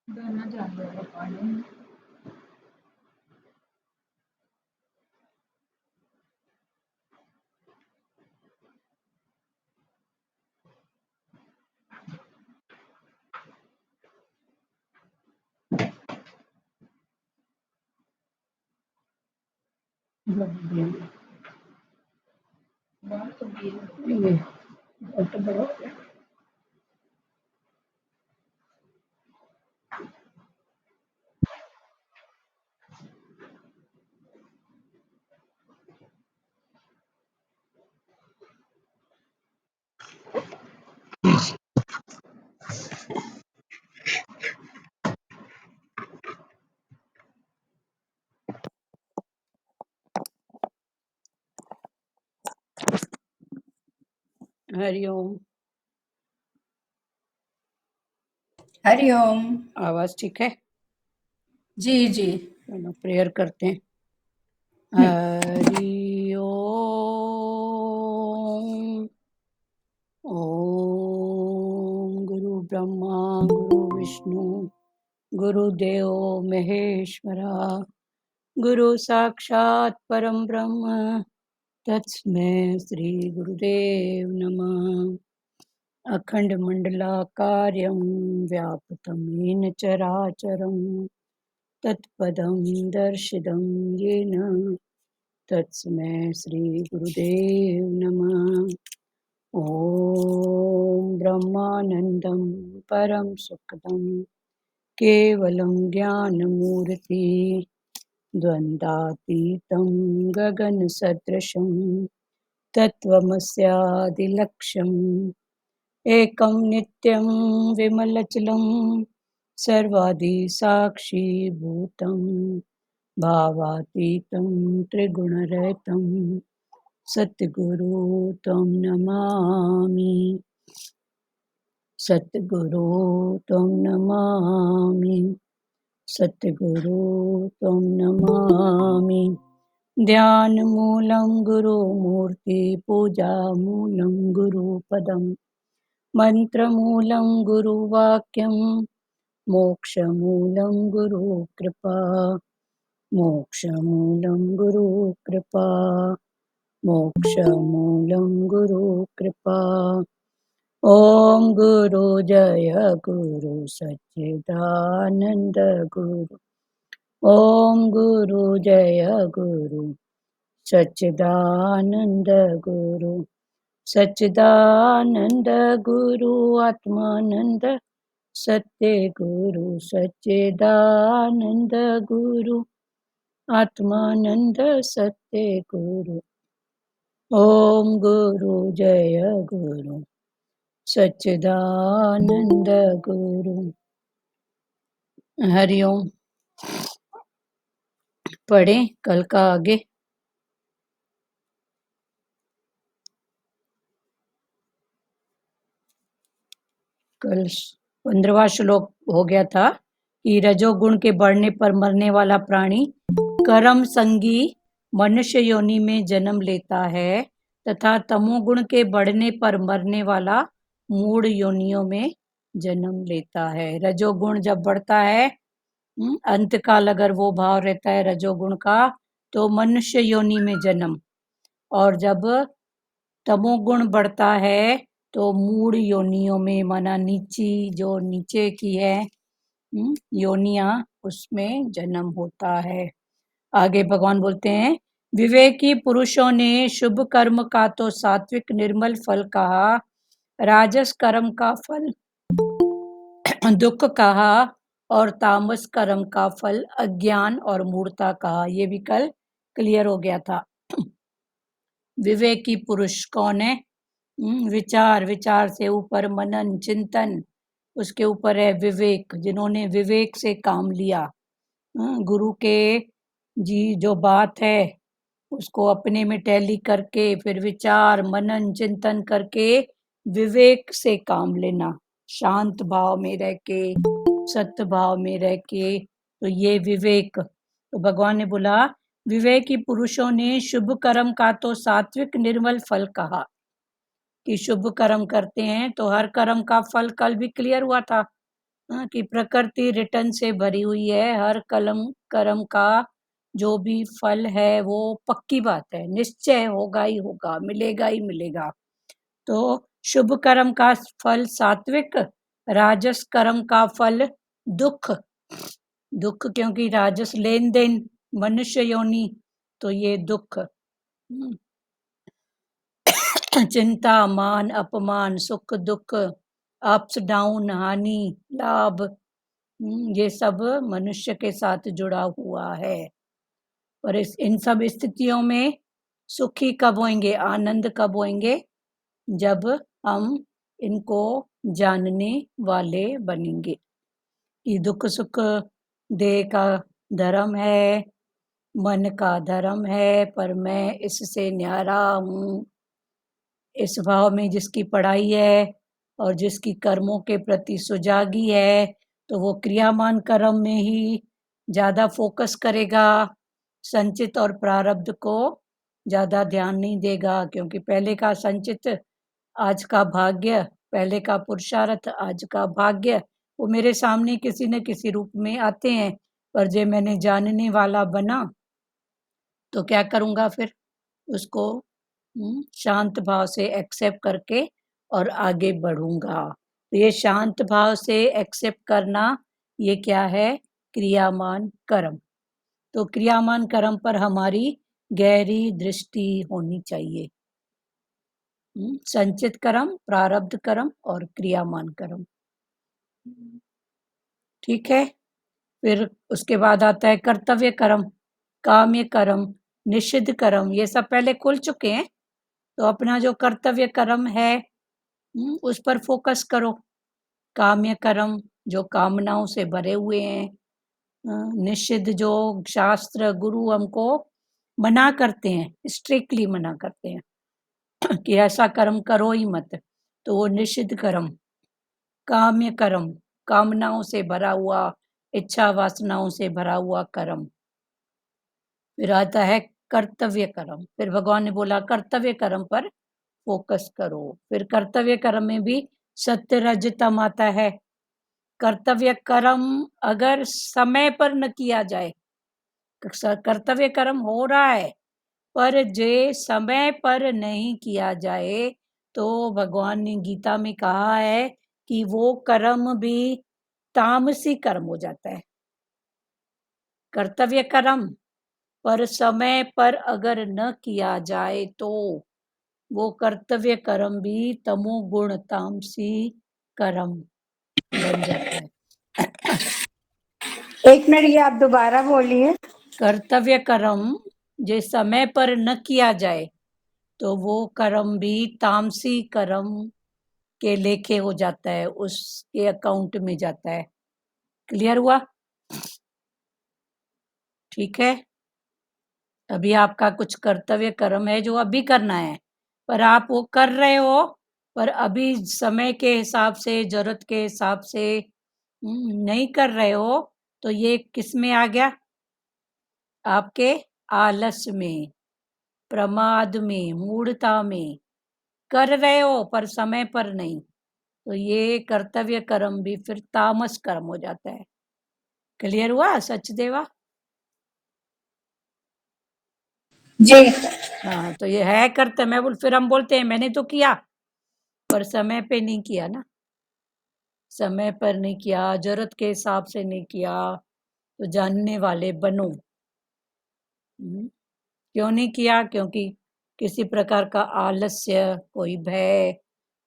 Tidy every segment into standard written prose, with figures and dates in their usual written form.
गाना जानवर है पानी। बाहर तो ये ऑटो बड़ा हो गया। हरिओम। हरिओम। आवाज ठीक है? जी जी। चलो प्रेयर करते हैं। हरि ओम। ओम गुरु ब्रह्मा गुरु विष्णु गुरुदेव महेश्वरा गुरु साक्षात परम ब्रह्म तस्मै श्री गुरुदेव नमः। अखंड मंडलाकारं व्याप्तं येन चराचरं तत्पदं दर्शितं येन तस्मै श्री गुरुदेव नमः। ॐ ब्रह्मानन्दं परम सुखदं केवलं ज्ञानमूर्ति द्वन्द्वातीतं गगनसदृशं तत्त्वमस्यादिलक्ष्यम् एकं नित्यं विमलचलं सर्वादिसाक्षिभूतं भावातीतं त्रिगुणरहितं सद्गुरु त्वं नमामि। सद्गुरु त्वं नमामि। सद्गुरु त्वं नमामि। ध्यानमूलं गुरुमूर्ति पूजामूलं गुरुपदम् मन्त्रमूलं गुरुवाक्यं मोक्षमूलं गुरुकृपा। मोक्षमूलं गुरुकृपा। मोक्षमूलं गुरुकृपा। ॐ गुरु जय गुरु सच्चिदानन्द गुरु। ॐ गुरु जय गुरु सच्चिदानन्द गुरु। सच्चिदानंद गुरु आत्मानंद सत्य गुरु सच्चिदानंद गुरु आत्मानंद सत्य गुरु। ओम गुरु जय गुरु सच्चिदानंद गुरु। हरिओम। पढ़े कल का आगे। कल 15वां श्लोक हो गया था कि रजोगुण के बढ़ने पर मरने वाला प्राणी कर्म संगी मनुष्य योनि में जन्म लेता है तथा तमोगुण के बढ़ने पर मरने वाला मूढ़ योनियों में जन्म लेता है। रजोगुण जब बढ़ता है अंतकाल अगर वो भाव रहता है रजोगुण का तो मनुष्य योनि में जन्म, और जब तमोगुण बढ़ता है तो मूढ़ योनियों में माना नीची जो नीचे की है योनियां उसमें जन्म होता है। आगे भगवान बोलते हैं विवेकी पुरुषों ने शुभ कर्म का तो सात्विक निर्मल फल कहा, राजस कर्म का फल दुख कहा और तामस कर्म का फल अज्ञान और मूढ़ता कहा। ये भी कल क्लियर हो गया था। विवेकी पुरुष कौन है? विचार, विचार से ऊपर मनन चिंतन, उसके ऊपर है विवेक, जिन्होंने विवेक से काम लिया। गुरु के जी जो बात है उसको अपने में टैली करके फिर विचार मनन चिंतन करके विवेक से काम लेना, शांत भाव में रह के सत्य भाव में रह के, तो ये विवेक। तो भगवान ने बोला विवेकी पुरुषों ने शुभ कर्म का तो सात्विक निर्मल फल कहा कि शुभ कर्म करते हैं तो हर कर्म का फल, कल भी क्लियर हुआ था कि प्रकृति रिटर्न से भरी हुई है, हर कलम कर्म का जो भी फल है वो पक्की बात है, निश्चय होगा ही होगा, मिलेगा ही मिलेगा। तो शुभ कर्म का फल सात्विक, राजस कर्म का फल दुख। दुख क्योंकि राजस लेन देन, मनुष्य योनि, तो ये दुख। चिंता, मान अपमान, सुख दुख, अप्स डाउन, हानि लाभ, ये सब मनुष्य के साथ जुड़ा हुआ है। और इन सब स्थितियों में सुखी कब होंगे, आनंद कब होंगे, जब हम इनको जानने वाले बनेंगे कि दुख सुख देह का धर्म है, मन का धर्म है, पर मैं इससे न्यारा हूँ। इस भाव में जिसकी पढ़ाई है और जिसकी कर्मों के प्रति सुजागी है, तो वो क्रियामान कर्म में ही ज़्यादा फोकस करेगा, संचित और प्रारब्ध को ज़्यादा ध्यान नहीं देगा, क्योंकि पहले का संचित आज का भाग्य, पहले का पुरुषार्थ आज का भाग्य, वो मेरे सामने किसी न किसी रूप में आते हैं। पर जो मैंने जानने वाला बना तो क्या करूँगा फिर, उसको शांत भाव से एक्सेप्ट करके और आगे बढ़ूँगा। तो ये शांत भाव से एक्सेप्ट करना, ये क्या है, क्रियामान कर्म। तो क्रियामान कर्म पर हमारी गहरी दृष्टि होनी चाहिए। संचित कर्म, प्रारब्ध कर्म और क्रियामान कर्म। ठीक है। फिर उसके बाद आता है कर्तव्य कर्म, काम्य कर्म, निषिद्ध कर्म। ये सब पहले खुल चुके हैं, तो अपना जो कर्तव्य कर्म है उस पर फोकस करो। काम्य कर्म जो कामनाओं से भरे हुए हैं, निषिद्ध जो शास्त्र गुरु हमको मना करते हैं, स्ट्रिक्टली मना करते हैं कि ऐसा कर्म करो ही मत, तो वो निषिद्ध कर्म। काम्य कर्म, कामनाओं से भरा हुआ, इच्छा वासनाओं से भरा हुआ कर्म। फिर आता है कर्तव्य कर्म। फिर भगवान ने बोला कर्तव्य कर्म पर फोकस करो। फिर कर्तव्य कर्म में भी सत्य रज तम आता है। कर्तव्य कर्म अगर समय पर न किया जाए, कर्तव्य कर्म हो रहा है पर जे समय पर नहीं किया जाए, तो भगवान ने गीता में कहा है कि वो कर्म भी तामसी कर्म हो जाता है। कर्तव्य कर्म पर समय पर अगर न किया जाए तो वो कर्तव्य कर्म भी तमोगुण तामसी कर्म बन जाता है। एक मिनट, ये आप दोबारा बोलिए। कर्तव्य कर्म जो समय पर न किया जाए, तो वो कर्म भी तामसी कर्म के लेखे हो जाता है, उसके अकाउंट में जाता है। क्लियर हुआ? ठीक है। अभी आपका कुछ कर्तव्य कर्म है जो अभी करना है, पर आप वो कर रहे हो, पर अभी समय के हिसाब से, जरूरत के हिसाब से नहीं कर रहे हो, तो ये किस में आ गया? आपके आलस में, प्रमाद में, मूढ़ता में। कर रहे हो पर समय पर नहीं, तो ये कर्तव्य कर्म भी फिर तामस कर्म हो जाता है। क्लियर हुआ सचदेवा? जी। हाँ, तो ये है कर्तव्य। फिर हम बोलते हैं मैंने तो किया, पर समय पे नहीं किया ना, समय पर नहीं किया, जरूरत के हिसाब से नहीं किया, तो जानने वाले बनो। क्यों नहीं किया? क्योंकि किसी प्रकार का आलस्य, कोई भय,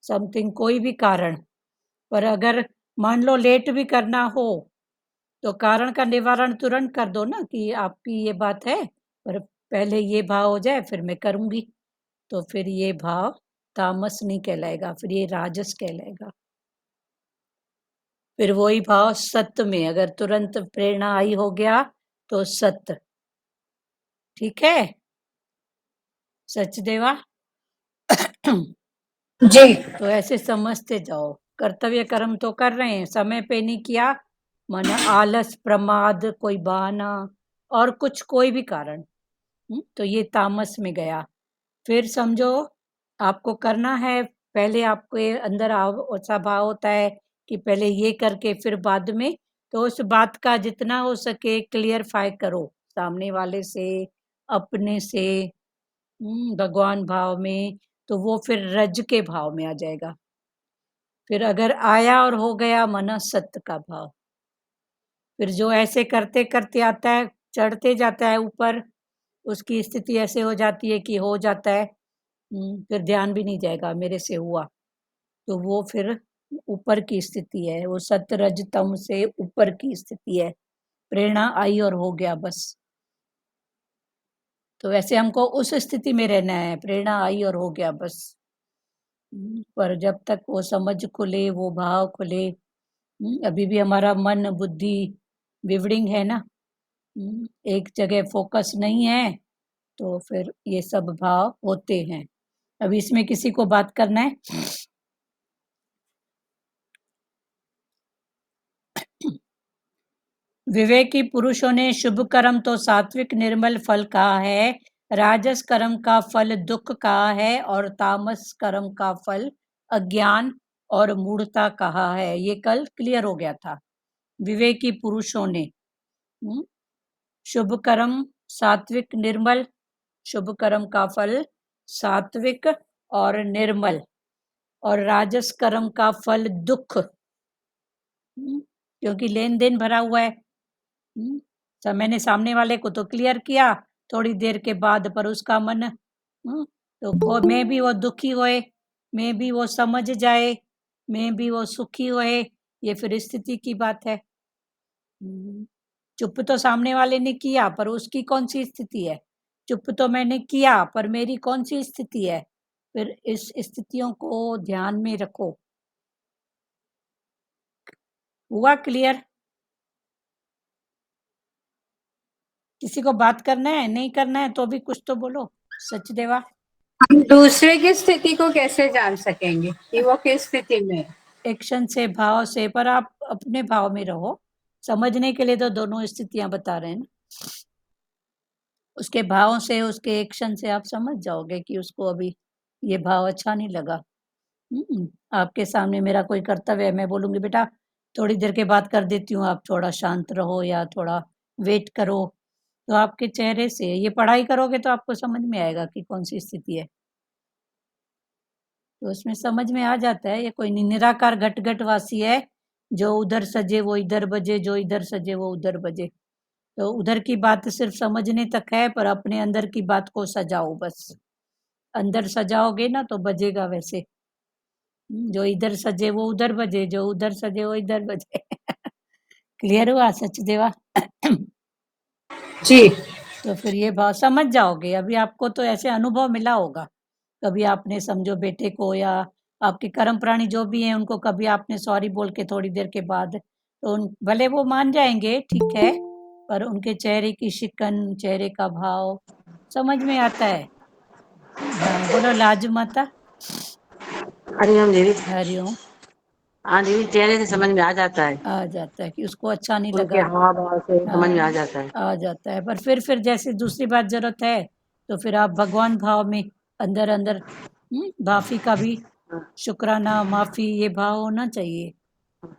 समथिंग, कोई भी कारण। पर अगर मान लो लेट भी करना हो, तो कारण का निवारण तुरंत कर दो ना, कि आपकी ये बात है, पर पहले ये भाव हो जाए फिर मैं करूंगी, तो फिर ये भाव तामस नहीं कहलाएगा, फिर ये राजस कहलाएगा। फिर वही भाव सत्य में, अगर तुरंत प्रेरणा आई हो गया तो सत्य। ठीक है सचदेवा? जी। तो ऐसे समझते जाओ, कर्तव्य कर्म तो कर रहे हैं, समय पे नहीं किया, माना आलस, प्रमाद, कोई बहाना और कुछ, कोई भी कारण, तो ये तामस में गया। फिर समझो आपको करना है, पहले आपके अंदर ऐसा भाव होता है कि पहले ये करके फिर बाद में, तो उस बात का जितना हो सके क्लियरफाई करो सामने वाले से, अपने से, भगवान भाव में, तो वो फिर रज के भाव में आ जाएगा। फिर अगर आया और हो गया मन सत्य का भाव, फिर जो ऐसे करते करते आता है, चढ़ते जाता है ऊपर, उसकी स्थिति ऐसे हो जाती है कि हो जाता है, फिर ध्यान भी नहीं जाएगा मेरे से हुआ, तो वो फिर ऊपर की स्थिति है, वो सत्य रज तम से ऊपर की स्थिति है। प्रेरणा आई और हो गया बस। तो वैसे हमको उस स्थिति में रहना है, प्रेरणा आई और हो गया बस। पर जब तक वो समझ खुले, वो भाव खुले, अभी भी हमारा मन बुद्धि विवड़िंग है ना, एक जगह फोकस नहीं है, तो फिर ये सब भाव होते हैं। अभी इसमें किसी को बात करना है? विवेकी पुरुषों ने शुभ कर्म तो सात्विक निर्मल फल कहा है, राजस कर्म का फल दुख कहा है, और तामस कर्म का फल अज्ञान और मूढ़ता कहा है। ये कल क्लियर हो गया था। विवेकी पुरुषों ने शुभ कर्म सात्विक निर्मल, शुभ कर्म का फल सात्विक और निर्मल, और राजस कर्म का फल दुख, क्योंकि लेन देन भरा हुआ है। तो मैंने सामने वाले को तो क्लियर किया थोड़ी देर के बाद, पर उसका मन तो मैं भी वो दुखी होए, मैं भी वो समझ जाए, मैं भी वो सुखी होए, ये फिर स्थिति की बात है। चुप तो सामने वाले ने किया, पर उसकी कौन सी स्थिति है? चुप तो मैंने किया, पर मेरी कौन सी स्थिति है? फिर इस स्थितियों को ध्यान में रखो। हुआ क्लियर? किसी को बात करना है? नहीं करना है तो भी कुछ तो बोलो। सचदेवा, हम दूसरे की स्थिति को कैसे जान सकेंगे कि वो किस स्थिति में है? एक्शन से, भाव से, पर आप अपने भाव में रहो। समझने के लिए तो दोनों स्थितियां बता रहे हैं ना। उसके भाव से, उसके एक्शन से आप समझ जाओगे कि उसको अभी ये भाव अच्छा नहीं लगा। आपके सामने मेरा कोई कर्तव्य है, मैं बोलूंगी बेटा थोड़ी देर के बाद कर देती हूँ, आप थोड़ा शांत रहो या थोड़ा वेट करो, तो आपके चेहरे से ये पढ़ाई करोगे तो आपको समझ में आएगा कि कौन सी स्थिति है। तो उसमें समझ में आ जाता है, ये कोई निराकार घट घट वासी है, जो उधर सजे वो इधर बजे, जो इधर सजे वो उधर बजे। तो उधर की बात सिर्फ समझने तक है, पर अपने अंदर की बात को सजाओ बस। अंदर सजाओगे ना तो बजेगा वैसे। जो इधर सजे वो उधर बजे, जो उधर सजे वो इधर बजे। क्लियर हुआ सचदेवा? जी। तो फिर ये भाव समझ जाओगे। अभी आपको तो ऐसे अनुभव मिला होगा, कभी आपने समझो बेटे को या आपके कर्म प्राणी जो भी हैं उनको कभी आपने सॉरी बोल के थोड़ी देर के बाद, तो भले वो मान जाएंगे ठीक है, पर उनके चेहरे की शिकन, चेहरे का भाव समझ में आता है। हाँ बोलो लाजू माता। हरिओम देवी। हरिओम। हाँ देवी, चेहरे से समझ में आ जाता है, आ जाता है कि उसको अच्छा नहीं उनके लगा। हाव भाव से समझ में आ हाँ जाता है। आ जाता है, पर फिर जैसे दूसरी बात जरूरत है तो फिर आप भगवान भाव में अंदर अंदर माफी का भी शुक्राना, माफी, ये भाव होना चाहिए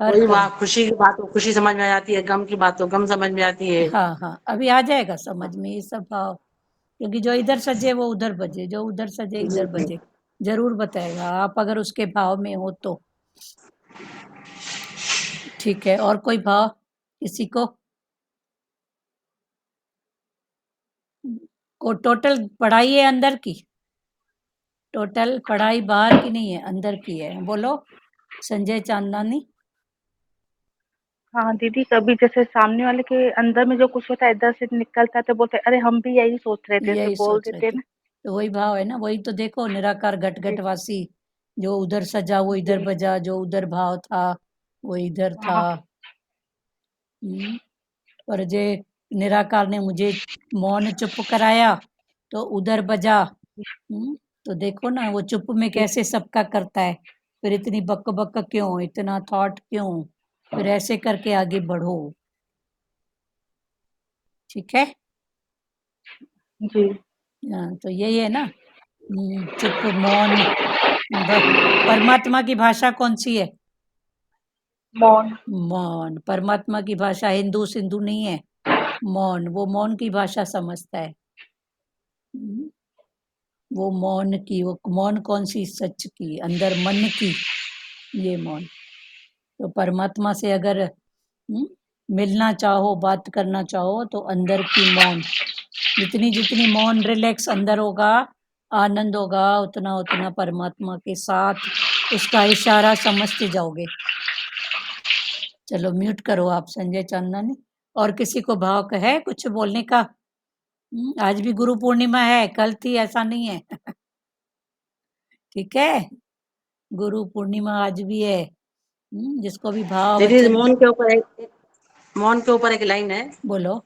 हर कोई कर्म। खुशी की बात हो खुशी समझ में आ जाती है, गम की बात हो गम समझ में आती है। हाँ हाँ, अभी आ जाएगा समझ में ये सब भाव, क्योंकि जो इधर सजे वो उधर बजे, जो उधर सजे जी इधर जी। बजे। जरूर बताएगा आप अगर उसके भाव में हो तो। ठीक है, और कोई भाव किसी को टोटल पढ़ाई है अंदर की? टोटल पढ़ाई बाहर की नहीं है, अंदर की है। बोलो संजय चांदनानी। हाँ दीदी, कभी जैसे सामने वाले के अंदर में जो कुछ होता है इधर से निकलता है तो बोलते हैं, अरे हम भी यही सोच रहे थे, ऐसे यही बोल सोच रहे देते हैं थे, ना। तो वही भाव है ना, वही तो देखो निराकार घट जी। घट वासी, जो उधर सजा वो इधर जी। बजा, जो उधर भाव था वो इधर था। हाँ। पर जे निराकार ने मुझे मौन चुप कराया तो उधर बजा। तो देखो ना वो चुप में जी। कैसे सबका करता है। फिर इतनी बक बक क्यों, इतना थॉट क्यों? फिर ऐसे करके आगे बढ़ो। ठीक है। जी। तो यही है ना, चुप, मौन। परमात्मा की भाषा कौन सी है? मौन। मौन। परमात्मा की भाषा हिंदू सिंधु नहीं है, मौन। वो मौन की भाषा समझता है। वो मौन की, वो मौन कौन सी? सच की, अंदर मन की, ये मौन। तो परमात्मा से अगर मिलना चाहो, बात करना चाहो, तो अंदर की मौन, जितनी जितनी मौन रिलैक्स अंदर होगा, आनंद होगा, उतना उतना परमात्मा के साथ उसका इशारा समझते जाओगे। चलो म्यूट करो आप संजय चांदनी। और किसी को भाव है कुछ बोलने का? आज भी गुरु पूर्णिमा है, कल थी ऐसा नहीं है। ठीक है, गुरु पूर्णिमा आज भी है। जिसको भी भाव दीदी वचन। मौन के ऊपर एक लाइन है, बोलो।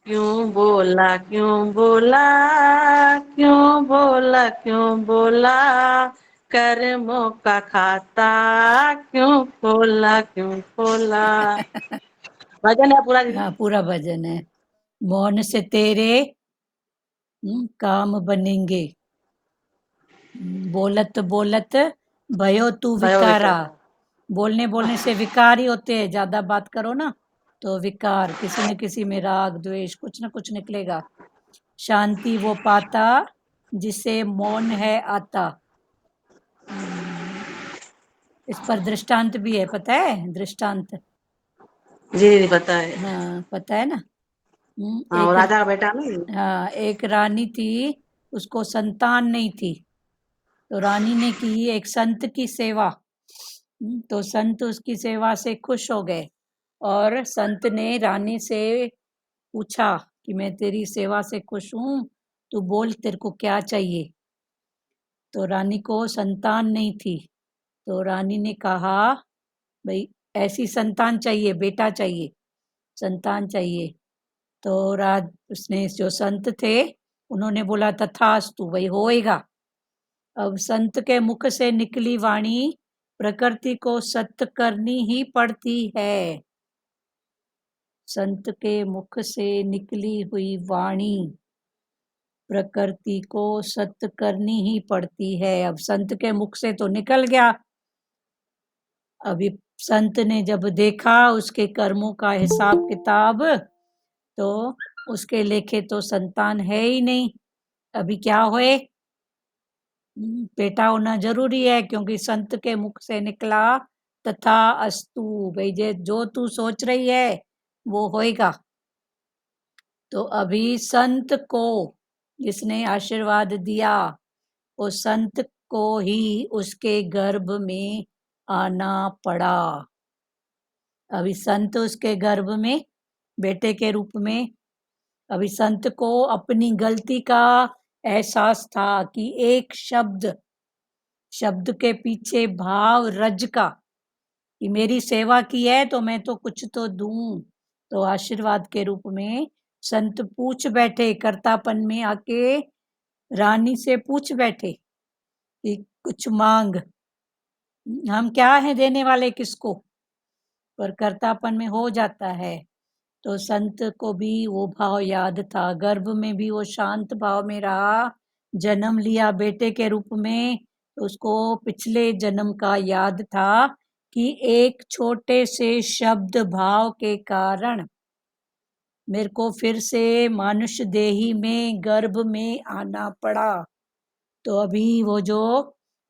क्यों बोला क्यों बोला, क्यों बोला क्यों बोला, कर्मों का खाता क्यों खोला क्यों खोला। भजन है पूरा दीदी। हाँ, पूरा भजन है। मौन से तेरे काम बनेंगे, बोलत बोलत भयो तू भयो विकारा। बेचारा। बोलने बोलने से विकार ही होते हैं, ज्यादा बात करो ना तो विकार, किसी न किसी में राग द्वेष कुछ न कुछ निकलेगा। शांति वो पाता जिसे मौन है आता। इस पर दृष्टांत भी है, पता है दृष्टांत? जी दीदी पता है। हाँ, पता है ना। हाँ, वो एक, राजा का बेटा ना। हाँ, एक रानी थी, उसको संतान नहीं थी, तो रानी ने की एक संत की सेवा। तो संत उसकी सेवा से खुश हो गए, और संत ने रानी से पूछा कि मैं तेरी सेवा से खुश हूँ, तू बोल तेरे को क्या चाहिए। तो रानी को संतान नहीं थी, तो रानी ने कहा भाई ऐसी संतान चाहिए, बेटा चाहिए, संतान चाहिए। तो राज उसने, जो संत थे, उन्होंने बोला तथास्तु, वही होएगा। अब संत के मुख से निकली वाणी प्रकृति को सत्य करनी ही पड़ती है। संत के मुख से निकली हुई वाणी प्रकृति को सत्य करनी ही पड़ती है। अब संत के मुख से तो निकल गया, अभी संत ने जब देखा उसके कर्मों का हिसाब किताब, तो उसके लेखे तो संतान है ही नहीं। अभी क्या होए? बेटा होना जरूरी है, क्योंकि संत के मुख से निकला तथा अस्तु, भाई जो तू सोच रही है वो होएगा। तो अभी संत को जिसने आशीर्वाद दिया, वो संत को ही उसके गर्भ में आना पड़ा। अभी संत उसके गर्भ में बेटे के रूप में। अभी संत को अपनी गलती का एहसास था कि एक शब्द के पीछे भाव रज का, कि मेरी सेवा की है तो मैं तो कुछ तो दूं। तो आशीर्वाद के रूप में संत पूछ बैठे, कर्तापन में आके रानी से पूछ बैठे कि कुछ मांग, हम क्या है देने वाले किसको, पर कर्तापन में हो जाता है। तो संत को भी वो भाव याद था, गर्भ में भी वो शांत भाव में रहा, जन्म लिया बेटे के रूप में, तो उसको पिछले जन्म का याद था कि एक छोटे से शब्द भाव के कारण मेरे को फिर से मनुष्य देही में गर्भ में आना पड़ा। तो अभी वो जो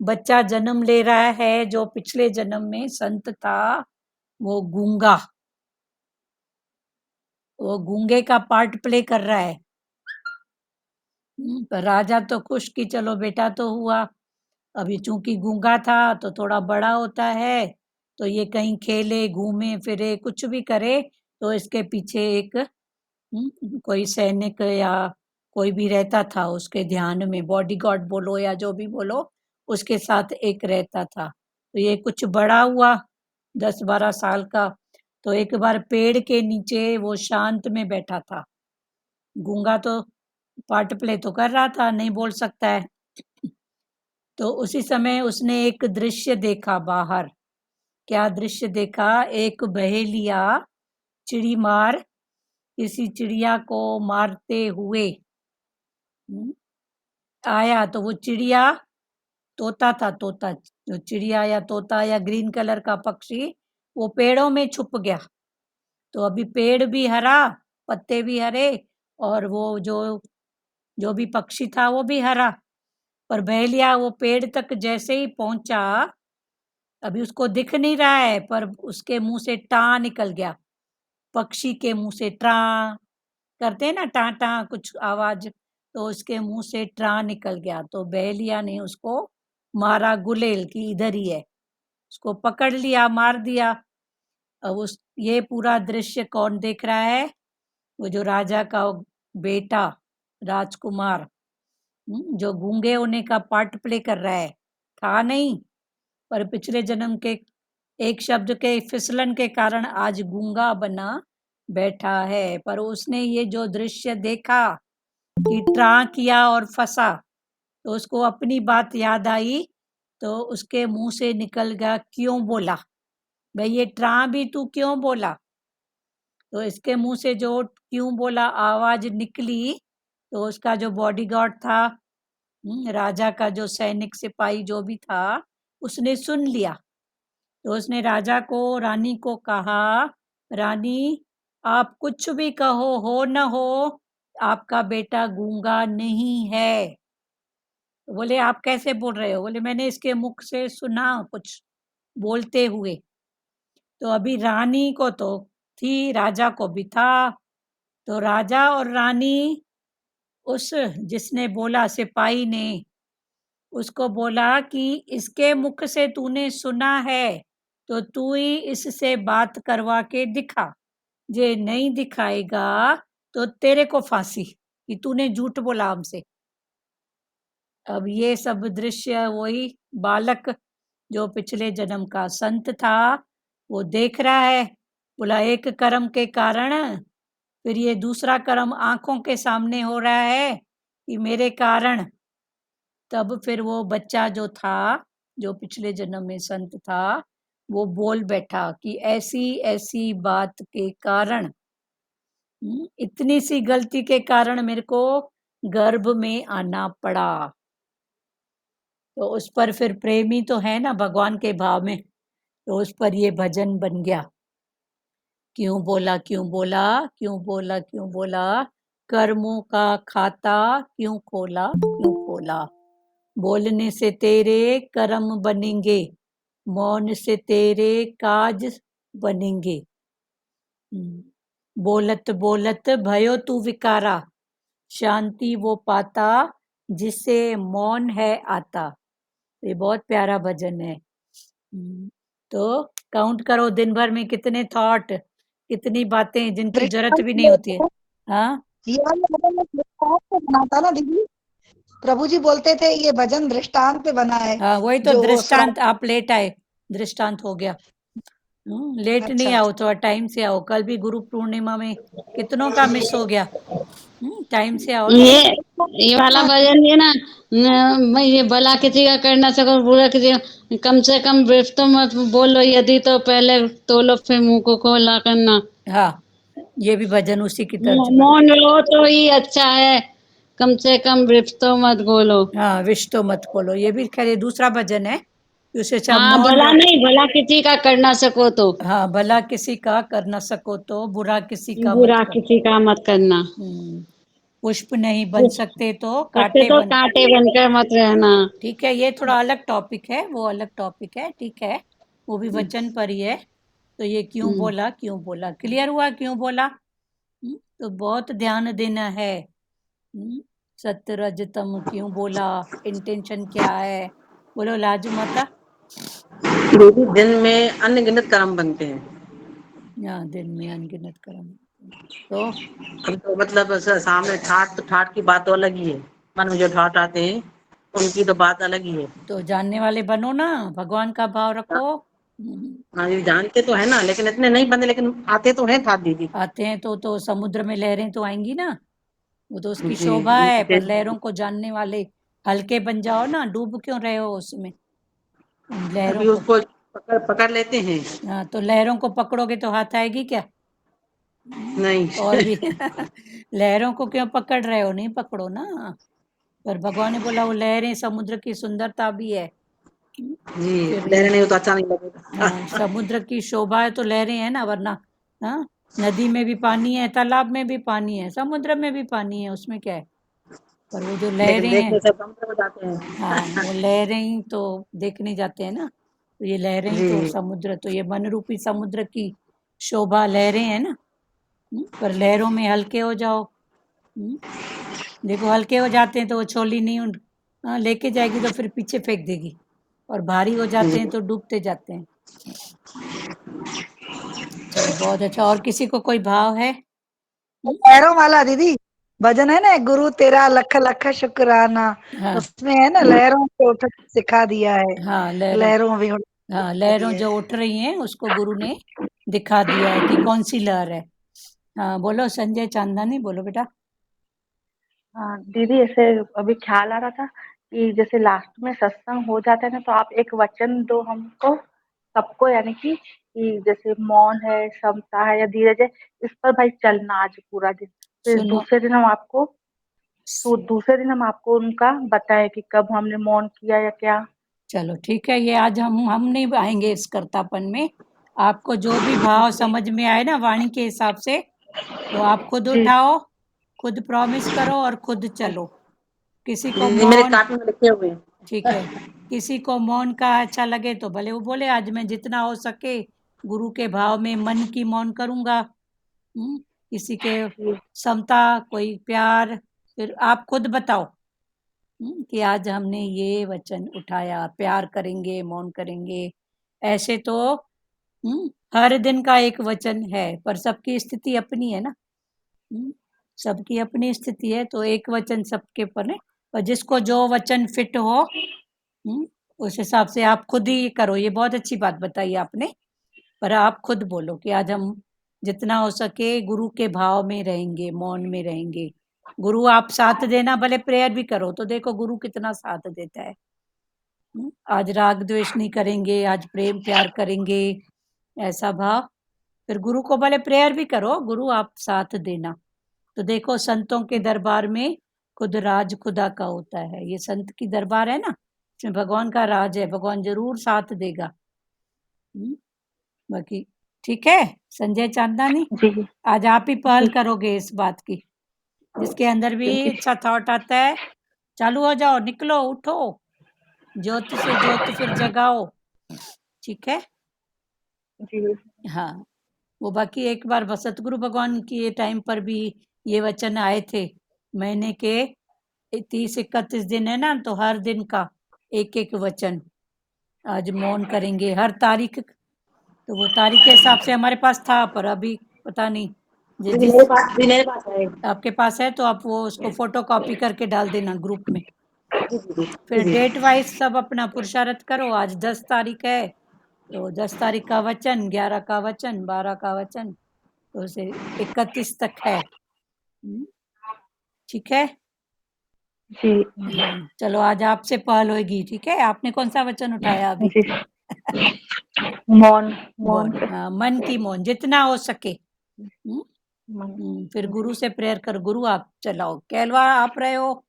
बच्चा जन्म ले रहा है, जो पिछले जन्म में संत था, वो गूंगा, वो गूंगे का पार्ट प्ले कर रहा है। पर राजा तो खुश कि चलो बेटा तो हुआ। अभी चूंकि गूंगा था तो थोड़ा बड़ा होता है, तो ये कहीं खेले घूमे फिरे कुछ भी करे, तो इसके पीछे एक कोई सैनिक या कोई भी रहता था उसके ध्यान में, बॉडीगार्ड बोलो या जो भी बोलो, उसके साथ एक रहता था। तो ये कुछ बड़ा हुआ 10-12 साल का, तो एक बार पेड़ के नीचे वो शांत में बैठा था। गूंगा तो पार्ट प्ले तो कर रहा था, नहीं बोल सकता है। तो उसी समय उसने एक दृश्य देखा बाहर। क्या दृश्य देखा? एक बहेलिया चिड़ी मार किसी चिड़िया को मारते हुए आया। तो वो चिड़िया तोता था, तोता, जो चिड़िया या तोता या ग्रीन कलर का पक्षी वो पेड़ों में छुप गया। तो अभी पेड़ भी हरा, पत्ते भी हरे, और वो जो भी पक्षी था वो भी हरा। पर बहेलिया वो पेड़ तक जैसे ही पहुंचा, अभी उसको दिख नहीं रहा है, पर उसके मुंह से टाँ निकल गया। पक्षी के मुंह से ट्रां करते हैं ना, टाँ टाँ कुछ आवाज, तो उसके मुंह से ट्रां निकल गया। तो बहेलिया ने उसको मारा गुलेल की इधर ही है, उसको पकड़ लिया, मार दिया। अब उस ये पूरा दृश्य कौन देख रहा है? वो जो राजा का बेटा राजकुमार, जो गूंगे होने का पार्ट प्ले कर रहा है, था नहीं, पर पिछले जन्म के एक शब्द के फिसलन के कारण आज गूंगा बना बैठा है। पर उसने ये जो दृश्य देखा कि ट्रा किया और फंसा, तो उसको अपनी बात याद आई। तो उसके मुंह से निकल गया, क्यों बोला भाई, ये ट्रा भी तू क्यों बोला? तो इसके मुंह से जो क्यों बोला आवाज निकली, तो उसका जो बॉडीगार्ड था, राजा का जो सैनिक सिपाही जो भी था, उसने सुन लिया। तो उसने राजा को, रानी को कहा, रानी आप कुछ भी कहो, हो न हो, आपका बेटा गूंगा नहीं है। तो बोले आप कैसे बोल रहे हो? बोले मैंने इसके मुख से सुना कुछ बोलते हुए। तो अभी रानी को तो थी, राजा को भी था। तो राजा और रानी, उस जिसने बोला, सिपाही ने उसको बोला कि इसके मुख से तूने सुना है, तो तू ही इससे बात करवा के दिखा। जे नहीं दिखाएगा तो तेरे को फांसी, कि तूने झूठ बोला हमसे। अब ये सब दृश्य वही बालक जो पिछले जन्म का संत था वो देख रहा है। बोला एक कर्म के कारण फिर ये दूसरा कर्म आंखों के सामने हो रहा है कि मेरे कारण। तब फिर वो बच्चा जो था, जो पिछले जन्म में संत था, वो बोल बैठा कि ऐसी ऐसी बात के कारण, इतनी सी गलती के कारण मेरे को गर्भ में आना पड़ा। तो उस पर फिर प्रेमी तो है ना भगवान के भाव में, तो उस पर ये भजन बन गया। क्यों बोला, क्यों बोला, क्यों बोला, क्यों बोला, कर्मों का खाता क्यों खोला, क्यों खोला। बोलने से तेरे कर्म बनेंगे, मौन से तेरे काज बनेंगे। बोलत बोलत भयो तू विकारा, शांति वो पाता जिसे मौन है आता। ये बहुत प्यारा भजन है। तो काउंट करो दिन भर में कितने थॉट, कितनी बातें जिनकी जरूरत भी नहीं होती है। हाँ, ये वाला भजन एक दृष्टांत पे बना था ना दीदी, प्रभु जी बोलते थे ये भजन दृष्टांत पे बना है। हाँ वही तो जो दृष्टांत। आप लेट आए, दृष्टांत हो गया। लेट नहीं अच्छा आओ, थोड़ा टाइम से आओ। कल भी गुरु पूर्णिमा में कितनों का मिस हो गया। टाइम से आओ ना। ये वाला भजन ये ना मैं ये भला किसी का कर ना सको, बुरा किसी का, कम से कम विफ तो मत बोलो, यदि तो पहले तोलो फिर मुंह को खोला करना। हाँ, ये भी भजन उसी की तर्ज पर। मौन रहो तो ही अच्छा है, कम से कम विफ तो मत बोलो। हाँ, विश तो मत खोलो, ये भी खैर दूसरा भजन है। उसे सब हाँ मौन भला रहो। नहीं, भला किसी का कर ना सको तो, हाँ, भला किसी का कर न सको तो बुरा किसी का मत बुरा करो। किसी का मत करना। पुष्प नहीं बन सकते तो सकते कांटे तो बन। कांटे बनकर मत रहना। ठीक है, ये थोड़ा अलग टॉपिक है, वो अलग टॉपिक है, ठीक है, वो भी वचन पर ही है। तो ये क्यों बोला, क्यों बोला क्लियर हुआ, क्यों बोला। तो बहुत ध्यान देना है। सत्य रजतम क्यों बोला, इंटेंशन क्या है। बोलो लाजू माता। दीदी दिन में अनगिनत कर्म बनते हैं। हाँ, दिन में अनगिनत कर्म। तो अब तो मतलब सामने ठाट तो ठाट की बात तो अलग ही है, मन में जो ठाट आते हैं उनकी तो बात अलग ही है। तो जानने वाले बनो ना, भगवान का भाव रखो। हाँ ये जानते तो है ना, लेकिन इतने नहीं बनते, लेकिन आते तो हैं ठाट दीदी। आते हैं तो समुद्र में लहरें तो आएंगी ना, वो तो उसकी जी शोभा है। पर जी। लहरों को जानने वाले हल्के बन जाओ ना, डूब क्यों रहे हो उसमें उन लहरों अभी को। उसको पकड़ लेते हैं। हाँ, तो लहरों को पकड़ोगे तो हाथ आएगी क्या? नहीं और भी लहरों को क्यों पकड़ रहे हो, नहीं पकड़ो ना। पर भगवान ने बोला वो लहरें समुद्र की सुंदरता भी है। जी, फिर लहरें नहीं हो तो अच्छा नहीं लगेगा। हाँ, समुद्र की शोभा है तो लहरें हैं ना, वरना हाँ, नदी में भी पानी है, तालाब में भी पानी है, समुद्र में भी पानी है, उसमें क्या है। पर वो जो लेकिन लहरें हैं, देखने सब समुद्र में जाते हाँ, हैं। वो लहरें ही तो देखने जाते हैं ना, तो ये लहरें ही तो जी, समुद्र, तो ये मन रूपी समुद्र की शोभा लहरें हैं ना। पर लहरों में हल्के हो जाओ। देखो हल्के हो जाते हैं तो वो छोली नहीं लेके जाएगी तो फिर पीछे फेंक देगी, और भारी हो जाते हैं तो डूबते जाते हैं। चलो बहुत अच्छा। और किसी को कोई भाव है? लहरों वाला दीदी भजन है ना, गुरु तेरा लख लख शुक्राना, हाँ उसमें है ना लहरों से उठ सिखा दिया है, हाँ, लहरों, लहरों भी उठ हाँ, सिखा लहरों दिया जो है। उठ रही हैं उसको गुरु ने दिखा दिया है कि कौन सी लहर है। हाँ बोलो संजय चांदानी, बोलो बेटा। हाँ दीदी, ऐसे अभी ख्याल आ रहा था कि जैसे लास्ट में सत्संग हो जाता है ना, तो आप एक वचन दो हमको सबको, यानी कि जैसे मौन है, समता है या धीरज है, इस पर भाई चलना आज पूरा दिन। फिर सुनो, दूसरे दिन हम आपको उनका बताएं कि कब हमने मौन किया या क्या। चलो ठीक है, ये आज हम नहीं आएंगे इस कर्तापन में। आपको जो भी भाव समझ में आए ना वाणी के हिसाब से, तो आप खुद जी उठाओ, खुद प्रॉमिस करो और खुद चलो। किसी को जी, मेरे मौन, कापी में लिखे हुए हैं। ठीक है, किसी को मौन का अच्छा लगे तो भले वो बोले आज मैं जितना हो सके गुरु के भाव में मन की मौन करूंगा। किसी के जी समता, कोई प्यार, फिर आप खुद बताओ कि आज हमने ये वचन उठाया, प्यार करेंगे, मौन करेंगे। ऐसे तो हर दिन का एक वचन है, पर सबकी स्थिति अपनी है ना। सबकी अपनी स्थिति है, तो एक वचन सबके पर है, पर जिसको जो वचन फिट हो उस हिसाब से आप खुद ही करो। ये बहुत अच्छी बात बताई आपने, पर आप खुद बोलो कि आज हम जितना हो सके गुरु के भाव में रहेंगे, मौन में रहेंगे। गुरु आप साथ देना, भले प्रेयर भी करो तो देखो गुरु कितना साथ देता है। आज राग द्वेष नहीं करेंगे, आज प्रेम प्यार करेंगे, ऐसा भाव। फिर गुरु को भले प्रेयर भी करो, गुरु आप साथ देना, तो देखो संतों के दरबार में खुद राज खुदा का होता है। ये संत की दरबार है ना, इसमें भगवान का राज है, भगवान जरूर साथ देगा। बाकी ठीक है संजय चांदानी, जी जी आज आप ही पहल जी करोगे इस बात की। जिसके अंदर भी जी अच्छा थॉट आता है, चालू हो जाओ, निकलो, उठो, ज्योत से ज्योत फिर जगाओ। ठीक है, जी हाँ। वो बाकी एक बार सतगुरु भगवान के टाइम पर भी ये वचन आए थे, महीने के 30-31 दिन है ना, तो हर दिन का एक एक वचन आज मौन करेंगे, हर तारीख। तो वो तारीख के हिसाब से हमारे पास था, पर अभी पता नहीं जी, जिस मेरे पास है। आपके पास है तो आप वो उसको फोटो कॉपी करके डाल देना ग्रुप में। जी, जी, जी, फिर जी। डेट वाइज सब अपना पुरुषार्थ करो। आज 10 तारीख है तो 10 तारीख का वचन, 11 का वचन, 12 का वचन, तो उसे 31 तक है। ठीक है, जी हाँ चलो आज आपसे पहल होगी। ठीक है, आपने कौन सा वचन उठाया अभी? जी मौन मौन मौन, हाँ, मन की मौन जितना हो सके। मन- फिर गुरु से प्रेयर कर, गुरु आप चलाओ, कहलवा आप रहे हो,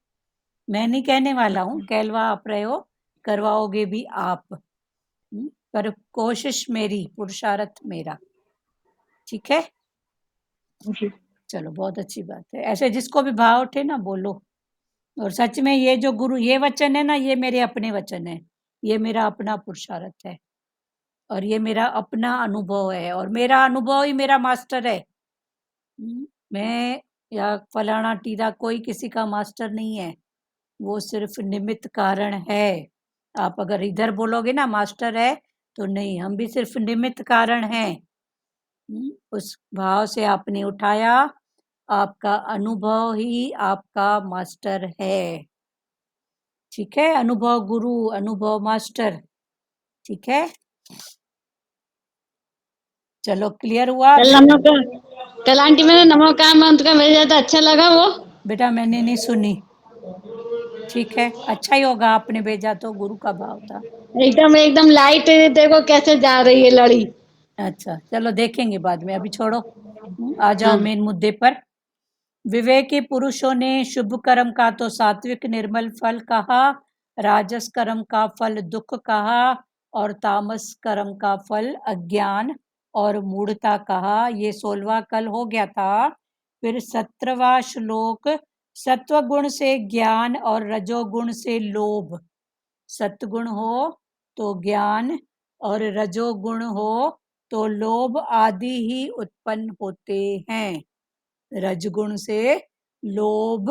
मैं नहीं कहने वाला हूँ, कहलवा आप रहे हो, करवाओगे भी आप। पर कोशिश मेरी, पुरुषार्थ मेरा। ठीक है, जी चलो बहुत अच्छी बात है। ऐसे जिसको भी भाव उठे ना बोलो। और सच में ये जो गुरु ये वचन है ना, ये मेरे अपने वचन है, ये मेरा अपना पुरुषार्थ है, और ये मेरा अपना अनुभव है, और मेरा अनुभव ही मेरा मास्टर है। मैं या फलाना टीरा कोई किसी का मास्टर नहीं है, वो सिर्फ निमित्त कारण है। आप अगर इधर बोलोगे ना मास्टर है, तो नहीं, हम भी सिर्फ निमित्त कारण हैं। उस भाव से आपने उठाया, आपका अनुभव ही आपका मास्टर है। ठीक है, अनुभव गुरु, अनुभव मास्टर। ठीक है, चलो क्लियर हुआ कल नमो का कल आंटी मैंने नमो का मंत्र का भेजा था, अच्छा लगा वो? बेटा? मैंने नहीं सुनी। ठीक है, अच्छा ही होगा, आपने भेजा तो गुरु का भाव था। एकदम एकदम लाइट, देखो कैसे जा रही है लड़ी। अच्छा चलो देखेंगे बाद में, अभी छोड़ो। आ जाओ हाँ। मेन मुद्दे पर। विवेकी पुरुषों ने शुभ कर्म का तो सात्विक निर्मल फल कहा, राजस कर्म का फल दुख कहा और तामस कर्म का फल अज्ञान और मूढ़ता कहा। ये 16वां कल हो गया था। फिर 17वां श्लोक, सत्वगुण से ज्ञान और रजोगुण से लोभ। सत्गुण हो तो ज्ञान और रजोगुण हो तो लोभ आदि ही उत्पन्न होते हैं। रजगुण से लोभ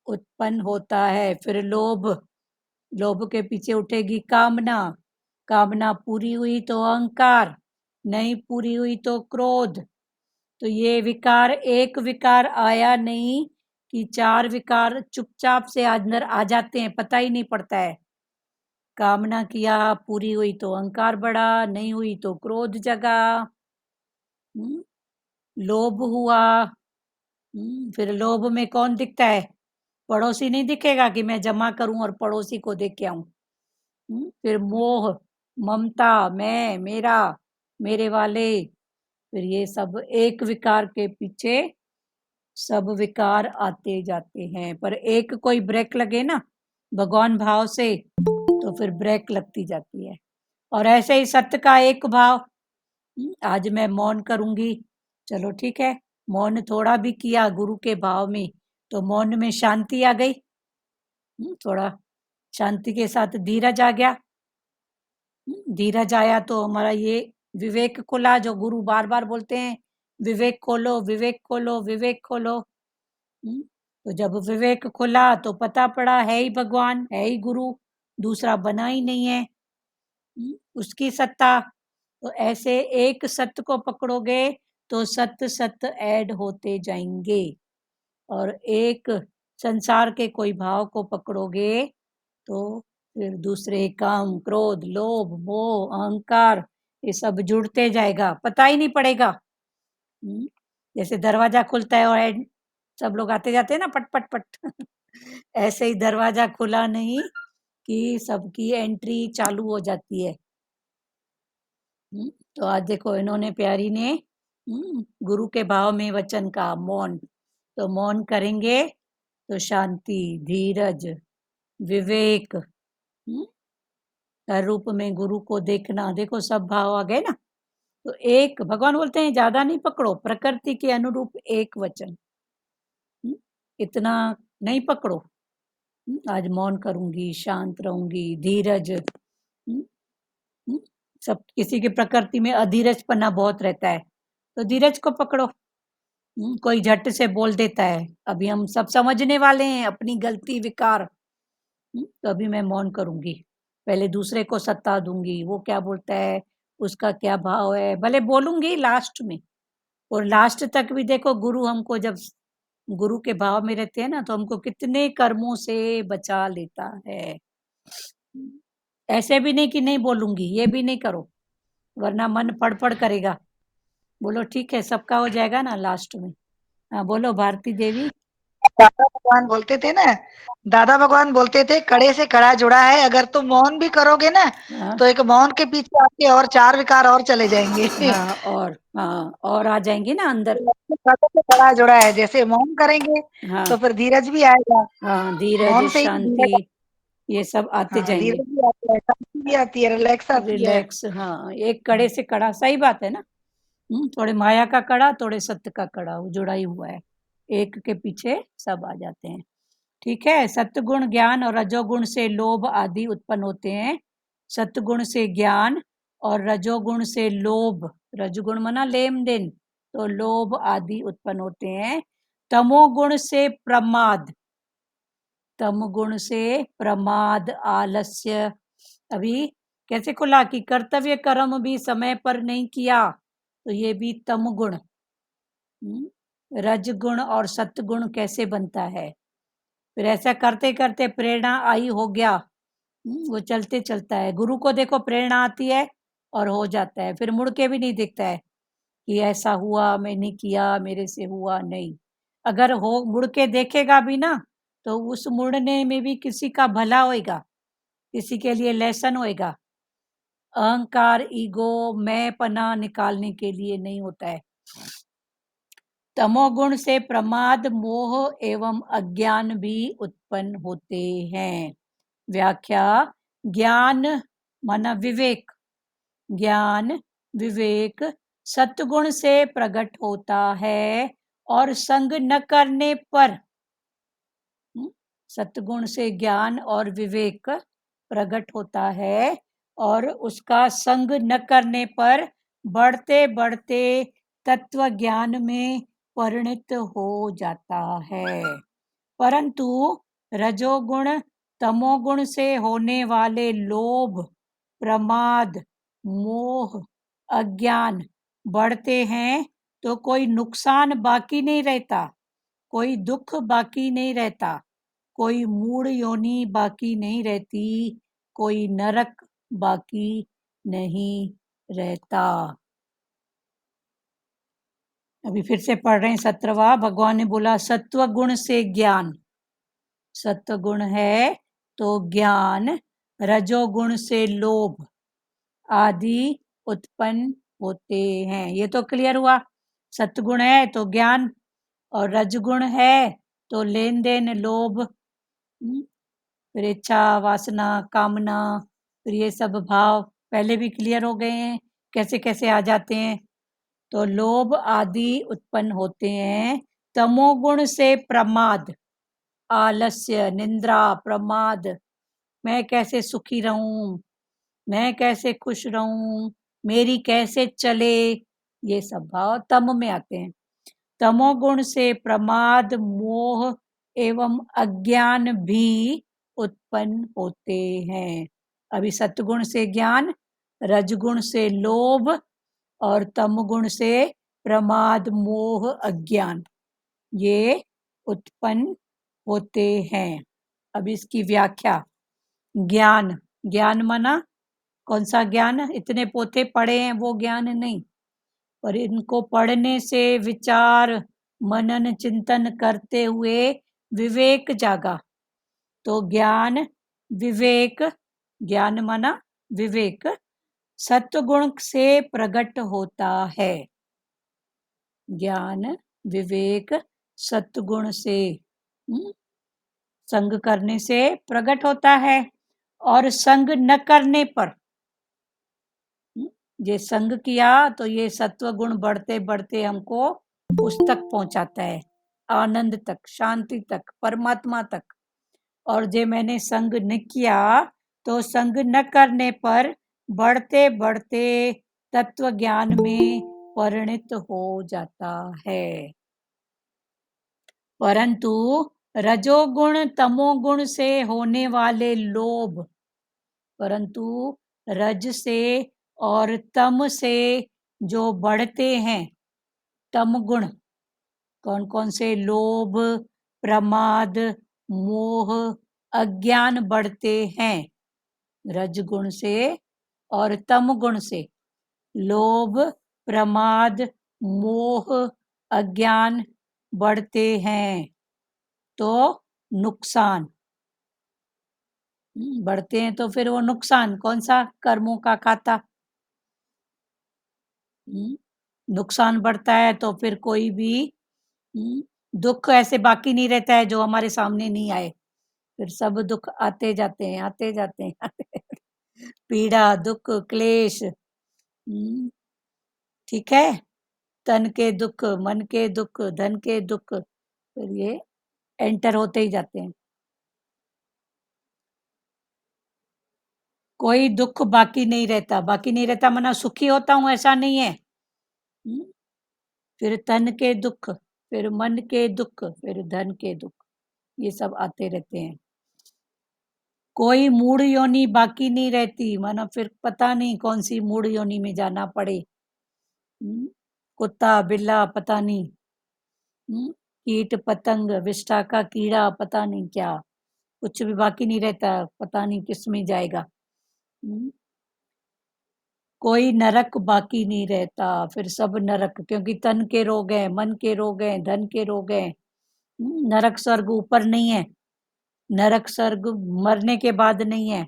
उत्पन्न होता है। फिर लोभ, लोभ के पीछे उठेगी कामना, कामना पूरी हुई तो अहंकार, नहीं पूरी हुई तो क्रोध। तो ये विकार, एक विकार आया नहीं कि 4 विकार चुपचाप से अंदर आ जाते हैं, पता ही नहीं पड़ता है। कामना किया, पूरी हुई तो अहंकार बढ़ा, नहीं हुई तो क्रोध जगा, लोभ हुआ। फिर लोभ में कौन दिखता है? पड़ोसी नहीं दिखेगा कि मैं जमा करूं और पड़ोसी को देख के आऊं। फिर मोह, ममता, मैं, मेरा, मेरे वाले। फिर ये सब एक विकार के पीछे सब विकार आते जाते हैं। पर एक कोई ब्रेक लगे ना भगवान भाव से तो फिर ब्रेक लगती जाती है। और ऐसे ही सत्य का एक भाव, आज मैं मौन करूंगी, चलो ठीक है, मौन थोड़ा भी किया गुरु के भाव में तो मौन में शांति आ गई। थोड़ा शांति के साथ धीरज आ गया। धीरज आया तो हमारा ये विवेक खुला, जो गुरु बार बार बोलते हैं, विवेक खोलो, विवेक खोलो, विवेक खोलो। तो जब विवेक खुला तो पता पड़ा है ही भगवान, है ही गुरु, दूसरा बना ही नहीं है, उसकी सत्ता। तो ऐसे एक सत्य को पकड़ोगे तो सत्य सत्य ऐड होते जाएंगे। और एक संसार के कोई भाव को पकड़ोगे तो फिर दूसरे काम, क्रोध, लोभ, मोह, अहंकार, ये सब जुड़ते जाएगा, पता ही नहीं पड़ेगा। जैसे दरवाजा खुलता है और सब लोग आते जाते हैं ना, पट पट पट ऐसे ही दरवाजा खुला नहीं कि सबकी एंट्री चालू हो जाती है। तो आज देखो इन्होंने, प्यारी ने गुरु के भाव में वचन का मौन, तो मौन करेंगे तो शांति, धीरज, विवेक, हर रूप में गुरु को देखना। देखो सब भाव आ गए ना। तो एक भगवान बोलते हैं ज्यादा नहीं पकड़ो, प्रकृति के अनुरूप एक वचन, इतना नहीं पकड़ो। आज मौन करूंगी, शांत रहूंगी, धीरज। सब किसी की प्रकृति में अधीरजपना बहुत रहता है, तो धीरज को पकड़ो। कोई झट से बोल देता है, अभी हम सब समझने वाले हैं अपनी गलती विकार, तो अभी मैं मौन करूंगी, पहले दूसरे को सत्ता दूंगी, वो क्या बोलता है, उसका क्या भाव है, भले बोलूंगी लास्ट में। और लास्ट तक भी देखो गुरु हमको, जब गुरु के भाव में रहते हैं ना, तो हमको कितने कर्मों से बचा लेता है। ऐसे भी नहीं कि नहीं बोलूंगी, ये भी नहीं करो, वरना मन पड़ करेगा। बोलो ठीक है, सबका हो जाएगा ना लास्ट में। हाँ बोलो भारती देवी। दादा भगवान बोलते थे ना, दादा भगवान बोलते थे, कड़े से कड़ा जुड़ा है, अगर तुम मौन भी करोगे ना हाँ तो एक मौन के पीछे आपके और 4 विकार और चले जाएंगे। हाँ, और आ जाएंगे ना अंदर। कड़े से कड़ा जुड़ा है, जैसे मौन करेंगे हाँ तो फिर धीरज भी आएगा, हाँ, धीरज, मौन से ही धीरज। शांति, ये सब आते हाँ, जाएंगे। धीरज भी आता है, शांति भी आती है, रिलैक्स आती है। रिलैक्स, हाँ, एक कड़े से कड़ा, सही बात है ना। थोड़े माया का कड़ा, थोड़े सत्य का कड़ा, वो जुड़ा ही हुआ है, एक के पीछे सब आ जाते हैं। ठीक है, सत्गुण ज्ञान और रजोगुण से लोभ आदि उत्पन्न होते हैं। सत्गुण से ज्ञान और रजोगुण से लोभ, रजोगुण मना लेन देन, तो लोभ आदि उत्पन्न होते हैं। तमोगुण से प्रमाद, तमगुण से प्रमाद, आलस्य। अभी कैसे खुला कि कर्तव्य कर्म भी समय पर नहीं किया, तो ये भी तमगुण। रजगुण और सत्गुण कैसे बनता है? फिर ऐसा करते करते प्रेरणा आई, हो गया, वो चलते चलता है। गुरु को देखो प्रेरणा आती है और हो जाता है, फिर मुड़ के भी नहीं दिखता है कि ऐसा हुआ, मैंने किया, मेरे से हुआ, नहीं। अगर हो मुड़ के देखेगा भी ना, तो उस मुड़ने में भी किसी का भला होएगा, किसी के लिए लेसन होएगा। अहंकार, ईगो, मैं पना निकालने के लिए नहीं होता है। तमोगुण से प्रमाद, मोह एवं अज्ञान भी उत्पन्न होते हैं। व्याख्या: ज्ञान माना विवेक, ज्ञान विवेक सत्गुण से प्रकट होता है और संग न करने पर, सत्गुण से ज्ञान और विवेक प्रकट होता है और उसका संग न करने पर बढ़ते बढ़ते तत्व ज्ञान में परिणत हो जाता है। परंतु रजोगुण तमोगुण से होने वाले लोभ, प्रमाद, मोह, अज्ञान बढ़ते हैं तो कोई नुकसान बाकी नहीं रहता, कोई दुख बाकी नहीं रहता, कोई मूढ़ योनि बाकी नहीं रहती, कोई नरक बाकी नहीं रहता। अभी फिर से पढ़ रहे हैं 17वां। भगवान ने बोला सत्व गुण से ज्ञान, सत्व गुण है तो ज्ञान, रजोगुण से लोभ आदि उत्पन्न होते हैं। ये तो क्लियर हुआ। सत्गुण है तो ज्ञान और रजगुण है तो लेन देन, लोभ, फिर इच्छा, वासना, कामना, फिर ये सब भाव पहले भी क्लियर हो गए हैं कैसे कैसे आ जाते हैं। तो लोभ आदि उत्पन्न होते हैं। तमोगुण से प्रमाद, आलस्य, निंद्रा, प्रमाद, मैं कैसे सुखी रहूं, मैं कैसे खुश रहूं, मेरी कैसे चले, ये सब भाव तम में आते हैं। तमोगुण से प्रमाद, मोह एवं अज्ञान भी उत्पन्न होते हैं। अभी सत्गुण से ज्ञान, रजगुण से लोभ और तमगुण से प्रमाद, मोह, अज्ञान ये उत्पन्न होते हैं। अब इसकी व्याख्या। ज्ञान, ज्ञान माना कौन सा ज्ञान? इतने पोते पढ़े हैं वो ज्ञान नहीं, पर इनको पढ़ने से विचार, मनन, चिंतन करते हुए विवेक जागा तो ज्ञान विवेक, ज्ञान माना विवेक सत्वगुण से प्रकट होता है। ज्ञान विवेक सत्वगुण से संग करने से प्रकट होता है और संग न करने पर, ये संग किया तो ये सत्व गुण बढ़ते बढ़ते हमको उस तक पहुंचाता है, आनंद तक, शांति तक, परमात्मा तक। और जे मैंने संग न किया तो संग न करने पर बढ़ते बढ़ते तत्व ज्ञान में परिणत हो जाता है। परंतु रजोगुण तमोगुण से होने वाले लोभ, परंतु रज से और तम से जो बढ़ते हैं तम गुण, कौन कौन से? लोभ, प्रमाद, मोह, अज्ञान बढ़ते हैं रजगुण से और तम गुण से। लोभ, प्रमाद, मोह, अज्ञान बढ़ते हैं तो नुकसान, बढ़ते हैं तो फिर वो नुकसान कौन सा? कर्मों का खाता। नुकसान बढ़ता है तो फिर कोई भी दुख ऐसे बाकी नहीं रहता है जो हमारे सामने नहीं आए, फिर सब दुख आते जाते हैं, आते जाते हैं, पीड़ा, दुख, क्लेश, ठीक है, तन के दुख, मन के दुख, धन के दुख, फिर ये एंटर होते ही जाते हैं। कोई दुख बाकी नहीं रहता, बाकी नहीं रहता माना सुखी होता हूं ऐसा नहीं है। फिर तन के दुख, फिर मन के दुख, फिर धन के दुख, ये सब आते रहते हैं। कोई मूढ़ योनि बाकी नहीं रहती, माना फिर पता नहीं कौन सी मूढ़ योनि में जाना पड़े, कुत्ता, बिल्ला, पता नहीं, कीट, पतंग, विष्ठा का कीड़ा, पता नहीं क्या, कुछ भी बाकी नहीं रहता, पता नहीं किस में जाएगा। कोई नरक बाकी नहीं रहता, फिर सब नरक, क्योंकि तन के रोग हैं, मन के रोग हैं, धन के रोग हैं। नरक स्वर्ग ऊपर नहीं है, नरक स्वर्ग मरने के बाद नहीं है,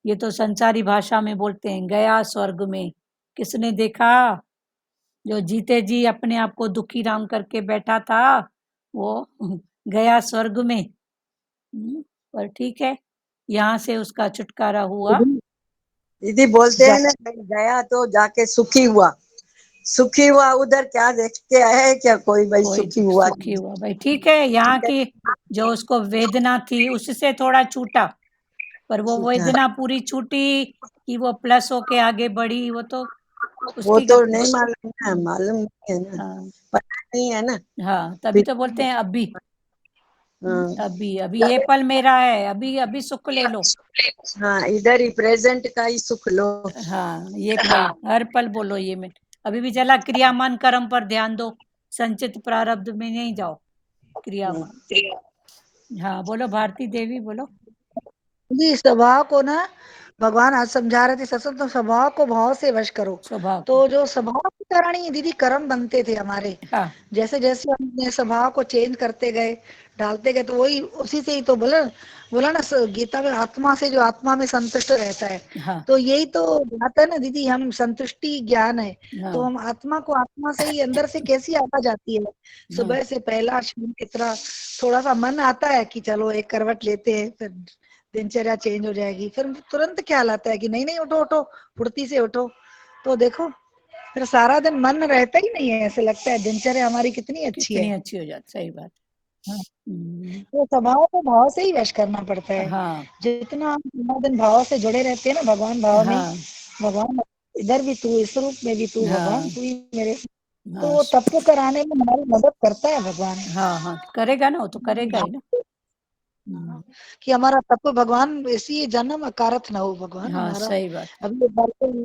ये तो संसारी भाषा में बोलते हैं गया स्वर्ग में। किसने देखा? जो जीते जी अपने आप को दुखी राम करके बैठा था वो गया स्वर्ग में। पर ठीक है, यहाँ से उसका छुटकारा हुआ। दीदी बोलते जा हैं ना, कहीं गया तो जाके सुखी हुआ, उधर क्या देख के आया है क्या कोई भाई कोई सुखी हुआ? सुखी हुआ भाई, ठीक है। यहाँ की जो उसको वेदना थी उससे थोड़ा छूटा, पर वो छूटा। वेदना पूरी छूटी कि वो प्लस होके आगे बढ़ी, वो तो वो उसकी तो गति। नहीं मालूम है, मालूम नहीं है ना, हाँ पता नहीं है ना। हाँ, तभी फिर तो बोलते हैं अभी। हाँ, अभी अभी ये पल मेरा है, अभी अभी सुख ले लो। हाँ, इधर ही प्रेजेंट का ही सुख लो। हाँ, ये पल, हर पल बोलो ये मैं अभी भी। चला क्रियामान कर्म पर ध्यान दो, संचित प्रारब्ध में नहीं जाओ, क्रियामान। हाँ बोलो भारती देवी, बोलो। जी, स्वभाव को ना भगवान आज समझा रहे थे सत्संग, तो स्वभाव को भाव से वश करो। स्वभाव तो जो स्वभाव के कारण ही दीदी कर्म बनते थे हमारे। हाँ जैसे जैसे हम अपने स्वभाव को चेंज करते गए, डालते गए, तो वही उसी से ही तो बोला बोला ना गीता में, आत्मा से जो आत्मा में संतुष्ट रहता है। हाँ तो यही तो बात है ना दीदी, हम संतुष्टि ज्ञान है। तो हाँ हम आत्मा को आत्मा से ही अंदर से कैसी आ जाती है। हाँ सुबह से पहला क्षण की तरह थोड़ा सा मन आता है कि चलो एक करवट लेते हैं, फिर दिनचर्या चेंज हो जाएगी, फिर तुरंत ख्याल आता है कि नहीं नहीं उठो उठो, फुर्ती से उठो। तो देखो फिर सारा दिन मन रहता ही नहीं है, ऐसे लगता है दिनचर्या हमारी कितनी अच्छी कितनी है। अच्छी हो जाती, सही बात। हाँ, हम्म, तो स्वभाव को भाव से ही वश करना पड़ता है। हाँ जितना हम पूरा दिन भाव से जुड़े रहते हैं ना, भगवान भाव में, हाँ भगवान इधर भी तू, इस रूप में भी तू, भगवान हाँ तू ही मेरे। तो हाँ वो तप को कराने में हमारी मदद करता है भगवान। हाँ हाँ, करेगा ना, वो तो करेगा ही ना। कि हमारा तप भगवान इसी जन्म अकारथ ना हो भगवान हाँ हमारा। सही बात है, अभी ये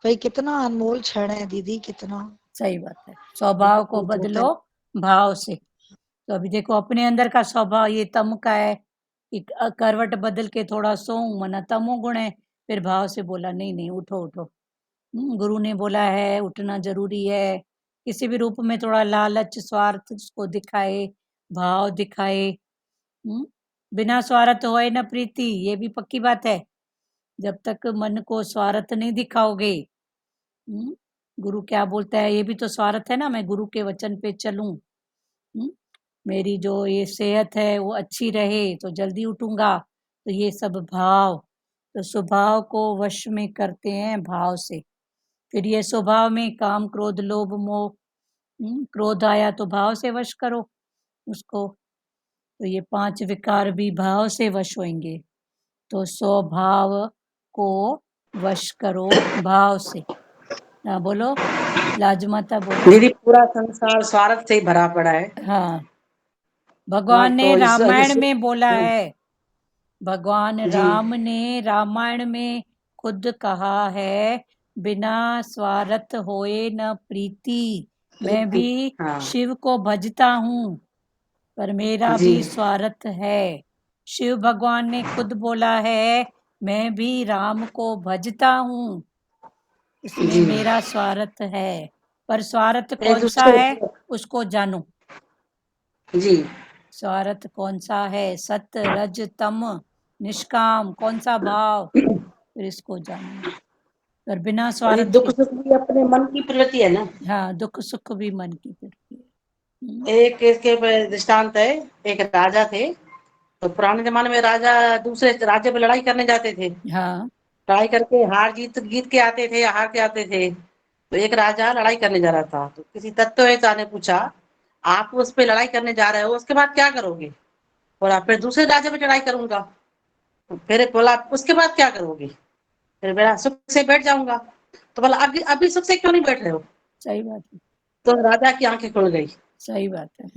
भाई कितना अनमोल क्षण है दीदी, कितना। सही बात है। स्वभाव को बहुत होता बदलो है। भाव से। तो अभी देखो अपने अंदर का स्वभाव ये तम का है कि करवट बदल के थोड़ा सोऊं, मना तमोगुण है। फिर भाव से बोला नहीं नहीं उठो उठो, गुरु ने बोला है उठना जरूरी है। किसी भी रूप में थोड़ा लालच स्वार्थ उसको दिखाए, भाव दिखाए। बिना स्वार्थ होए न प्रीति, ये भी पक्की बात है। जब तक मन को स्वार्थ नहीं दिखाओगे, गुरु क्या बोलता है, ये भी तो स्वार्थ है ना, मैं गुरु के वचन पे चलूं, मेरी जो ये सेहत है वो अच्छी रहे तो जल्दी उठूंगा। तो ये सब भाव, तो स्वभाव को वश में करते हैं भाव से। फिर ये स्वभाव में काम क्रोध लोभ मोह, क्रोध आया तो भाव से वश करो उसको। तो ये 5 विकार भी भाव से वश होंगे। तो स्वभाव को वश करो भाव से। हाँ बोलो लाजमाता, बोलो। दीदी पूरा संसार स्वार्थ से ही भरा पड़ा है। हाँ, हाँ भगवान ने तो रामायण में बोला हाँ, है, भगवान जी राम ने रामायण में खुद कहा है, बिना स्वार्थ होए न प्रीति। मैं प्रीति, भी हाँ शिव को भजता हूँ, पर मेरा जी भी स्वार्थ है। शिव भगवान ने खुद बोला है, मैं भी राम को भजता हूँ, उसमें जी, मेरा स्वार्थ है। पर स्वार्थ एक कौन सा दूसरे है उसको जानो। जी। स्वार्थ कौन सा है, सत्य रज तम निष्काम, कौन सा भाव, फिर इसको जानो। पर बिना और ये स्वार्थ दुख के। सुख भी अपने मन की प्रवृत्ति है ना। हाँ, दुख सुख भी मन की प्रवृत्ति है। एक इसके दृष्टांत है, एक राजा थे। तो पुराने जमाने में राजा दूसरे राज्य पे लड़ाई करने जाते थे, हाँ लड़ाई करके हार जीत जीत के आते थे या हार के आते थे। तो एक राजा लड़ाई करने जा रहा था, तो किसी तत्ववेत्ता ने पूछा, आप उस पे लड़ाई करने जा रहे हो, उसके बाद क्या करोगे? बोला फिर दूसरे राज्य पे लड़ाई करूंगा। तो फिर बोला उसके बाद क्या करोगे? फिर बोला सुख से बैठ जाऊंगा। तो बोला अभी अभी सुख से क्यों नहीं बैठ रहे हो? सही बात है, तो राजा की आंखें खुल गई। सही बात है।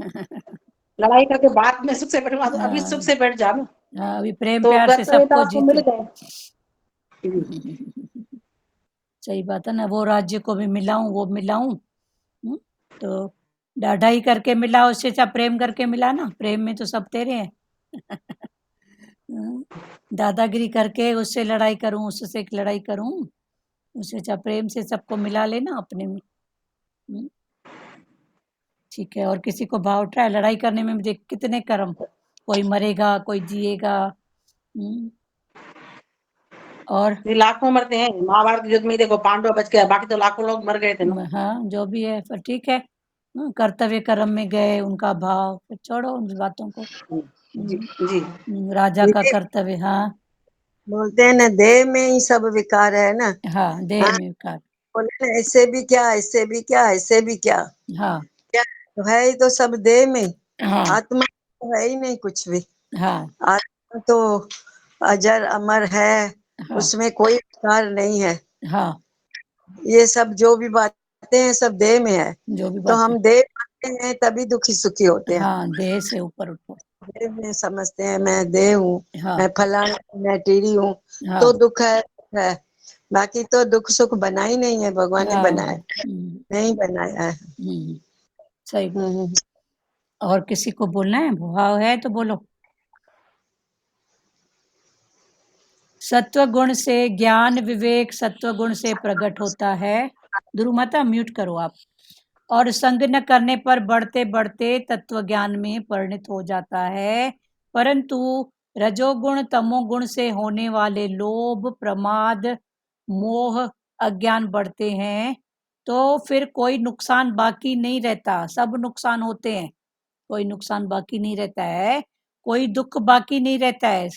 लड़ाई करके बाद में सुख से बैठूंगा, तो अभी सुख हाँ से बैठ जा ना। हाँ, अभी प्रेम तो प्यार से तत्ववेत्ता सबको आपको मिल जीतो। गए। सही बात है ना, वो राज्य को भी मिलाऊं वो मिलाऊं। तो डाढ़ा ही करके मिला, उससे अच्छा प्रेम करके मिला ना, प्रेम में तो सब तेरे हैं। हम्म, दादागिरी करके उससे लड़ाई करूं उससे लड़ाई करूं, उससे अच्छा प्रेम से सबको मिला लेना अपने में। हम्म, ठीक है। और किसी को भाव उठ रहा है लड़ाई करने में भी, देख कितने कर्म, कोई मरेगा कोई जिएगा। हम्म, और ये लाखों मरते हैं। महाभारत के युद्ध में ही देखो पांडव बच गया, बाकी तो लाखों लोग मर गए थे ना। हाँ, जो भी है पर ठीक है। कर्तव्य कर्म में गए, उनका भाव, फिर छोड़ो उन बातों को। जी जी। राजा का दीदी कर्तव्य। हाँ बोलते हैं ना, देह में ही सब विकार है ना। हाँ, देह हाँ, में विकार। बोले ना, ऐसे भी क्या, ऐसे भी क्या, ऐसे भी क्या, हाँ क्या तो है ही तो सब देह में। हाँ आत्मा तो है ही नहीं कुछ भी। हाँ आत्मा तो अजर अमर है, हाँ उसमें कोई विकार नहीं है। हाँ, ये सब जो भी बातें हैं सब देह में है। जो भी तो बात है। हम देह मानते हैं तभी दुखी सुखी होते हैं। हाँ, देह से ऊपर उठो। देह में समझते हैं मैं देह हूँ, हाँ मैं फलाना हूँ, मैं टीरी हूँ, हाँ तो दुख है। बाकी तो दुख सुख बना ही नहीं है, भगवान ने हाँ। बनाया नहीं बनाया है। सही बात। हम्म, और किसी को बोलना है, भाव है तो बोलो। सत्व गुण से ज्ञान विवेक सत्व गुण से प्रकट होता है। दुर्मता म्यूट करो आप। और संग न करने पर बढ़ते बढ़ते तत्व ज्ञान में परिणत हो जाता है। परंतु रजोगुण तमोगुण से होने वाले लोभ प्रमाद मोह अज्ञान बढ़ते हैं तो फिर कोई नुकसान बाकी नहीं रहता। सब नुकसान होते हैं, कोई नुकसान बाकी नहीं रहता है। कोई दुख बाकी नहीं रहता है।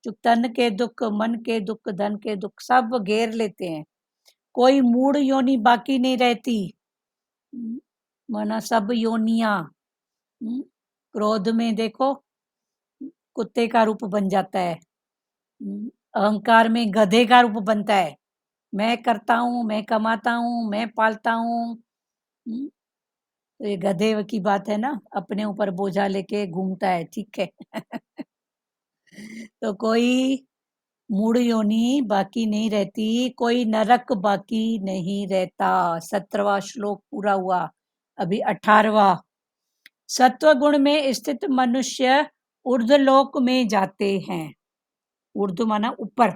जो तन के दुख, मन के दुख, धन के दुख सब घेर लेते हैं। कोई मूड योनि बाकी नहीं रहती। माना सब योनियां। क्रोध में देखो कुत्ते का रूप बन जाता है। अहंकार में गधे का रूप बनता है। मैं करता हूँ, मैं कमाता हूँ, मैं पालता हूँ। तो ये गधे की बात है ना, अपने ऊपर बोझा लेके घूमता है, ठीक है। तो कोई मूड योनि बाकी नहीं रहती, कोई नरक बाकी नहीं रहता। 17वां श्लोक पूरा हुआ। अभी 18वां। सत्व गुण में स्थित मनुष्य ऊर्ध्वलोक में जाते हैं। ऊर्ध्व माना ऊपर।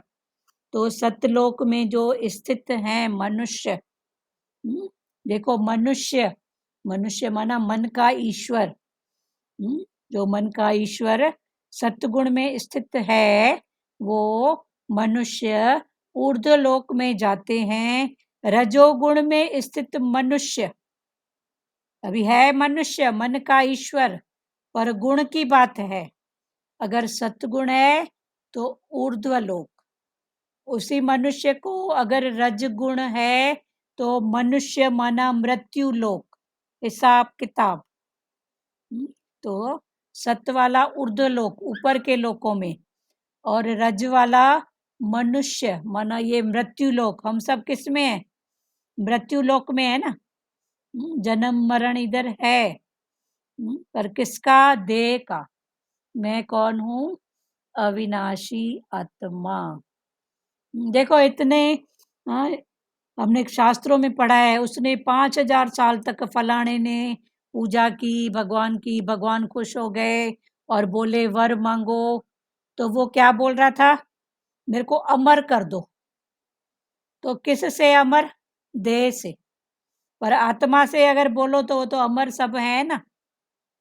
तो सतलोक में जो स्थित हैं मनुष्य। देखो मनुष्य, मनुष्य माना मन का ईश्वर। जो मन का ईश्वर सतगुण में स्थित है वो मनुष्य ऊर्ध्वलोक में जाते हैं। रजोगुण में स्थित मनुष्य, अभी है मनुष्य मन का ईश्वर, पर गुण की बात है। अगर सतगुण है तो ऊर्ध्वलोक। उसी मनुष्य को अगर रजगुण है तो मनुष्य माना मृत्यु लोक, हिसाब किताब। तो सत्य वाला ऊर्ध्वलोक ऊपर के लोकों में, और रज वाला मनुष्य माना ये मृत्यु लोक। हम सब किस में है? मृत्यु लोक में है ना। जन्म मरण इधर है, पर किसका? देह का। मैं कौन हूँ? अविनाशी आत्मा। देखो इतने, हाँ, हमने शास्त्रों में पढ़ा है, उसने 5000 साल तक फलाने ने पूजा की भगवान की, भगवान खुश हो गए और बोले वर मांगो। तो वो क्या बोल रहा था? मेरे को अमर कर दो। तो किस से अमर? देह से। पर आत्मा से अगर बोलो तो वो तो अमर सब है ना।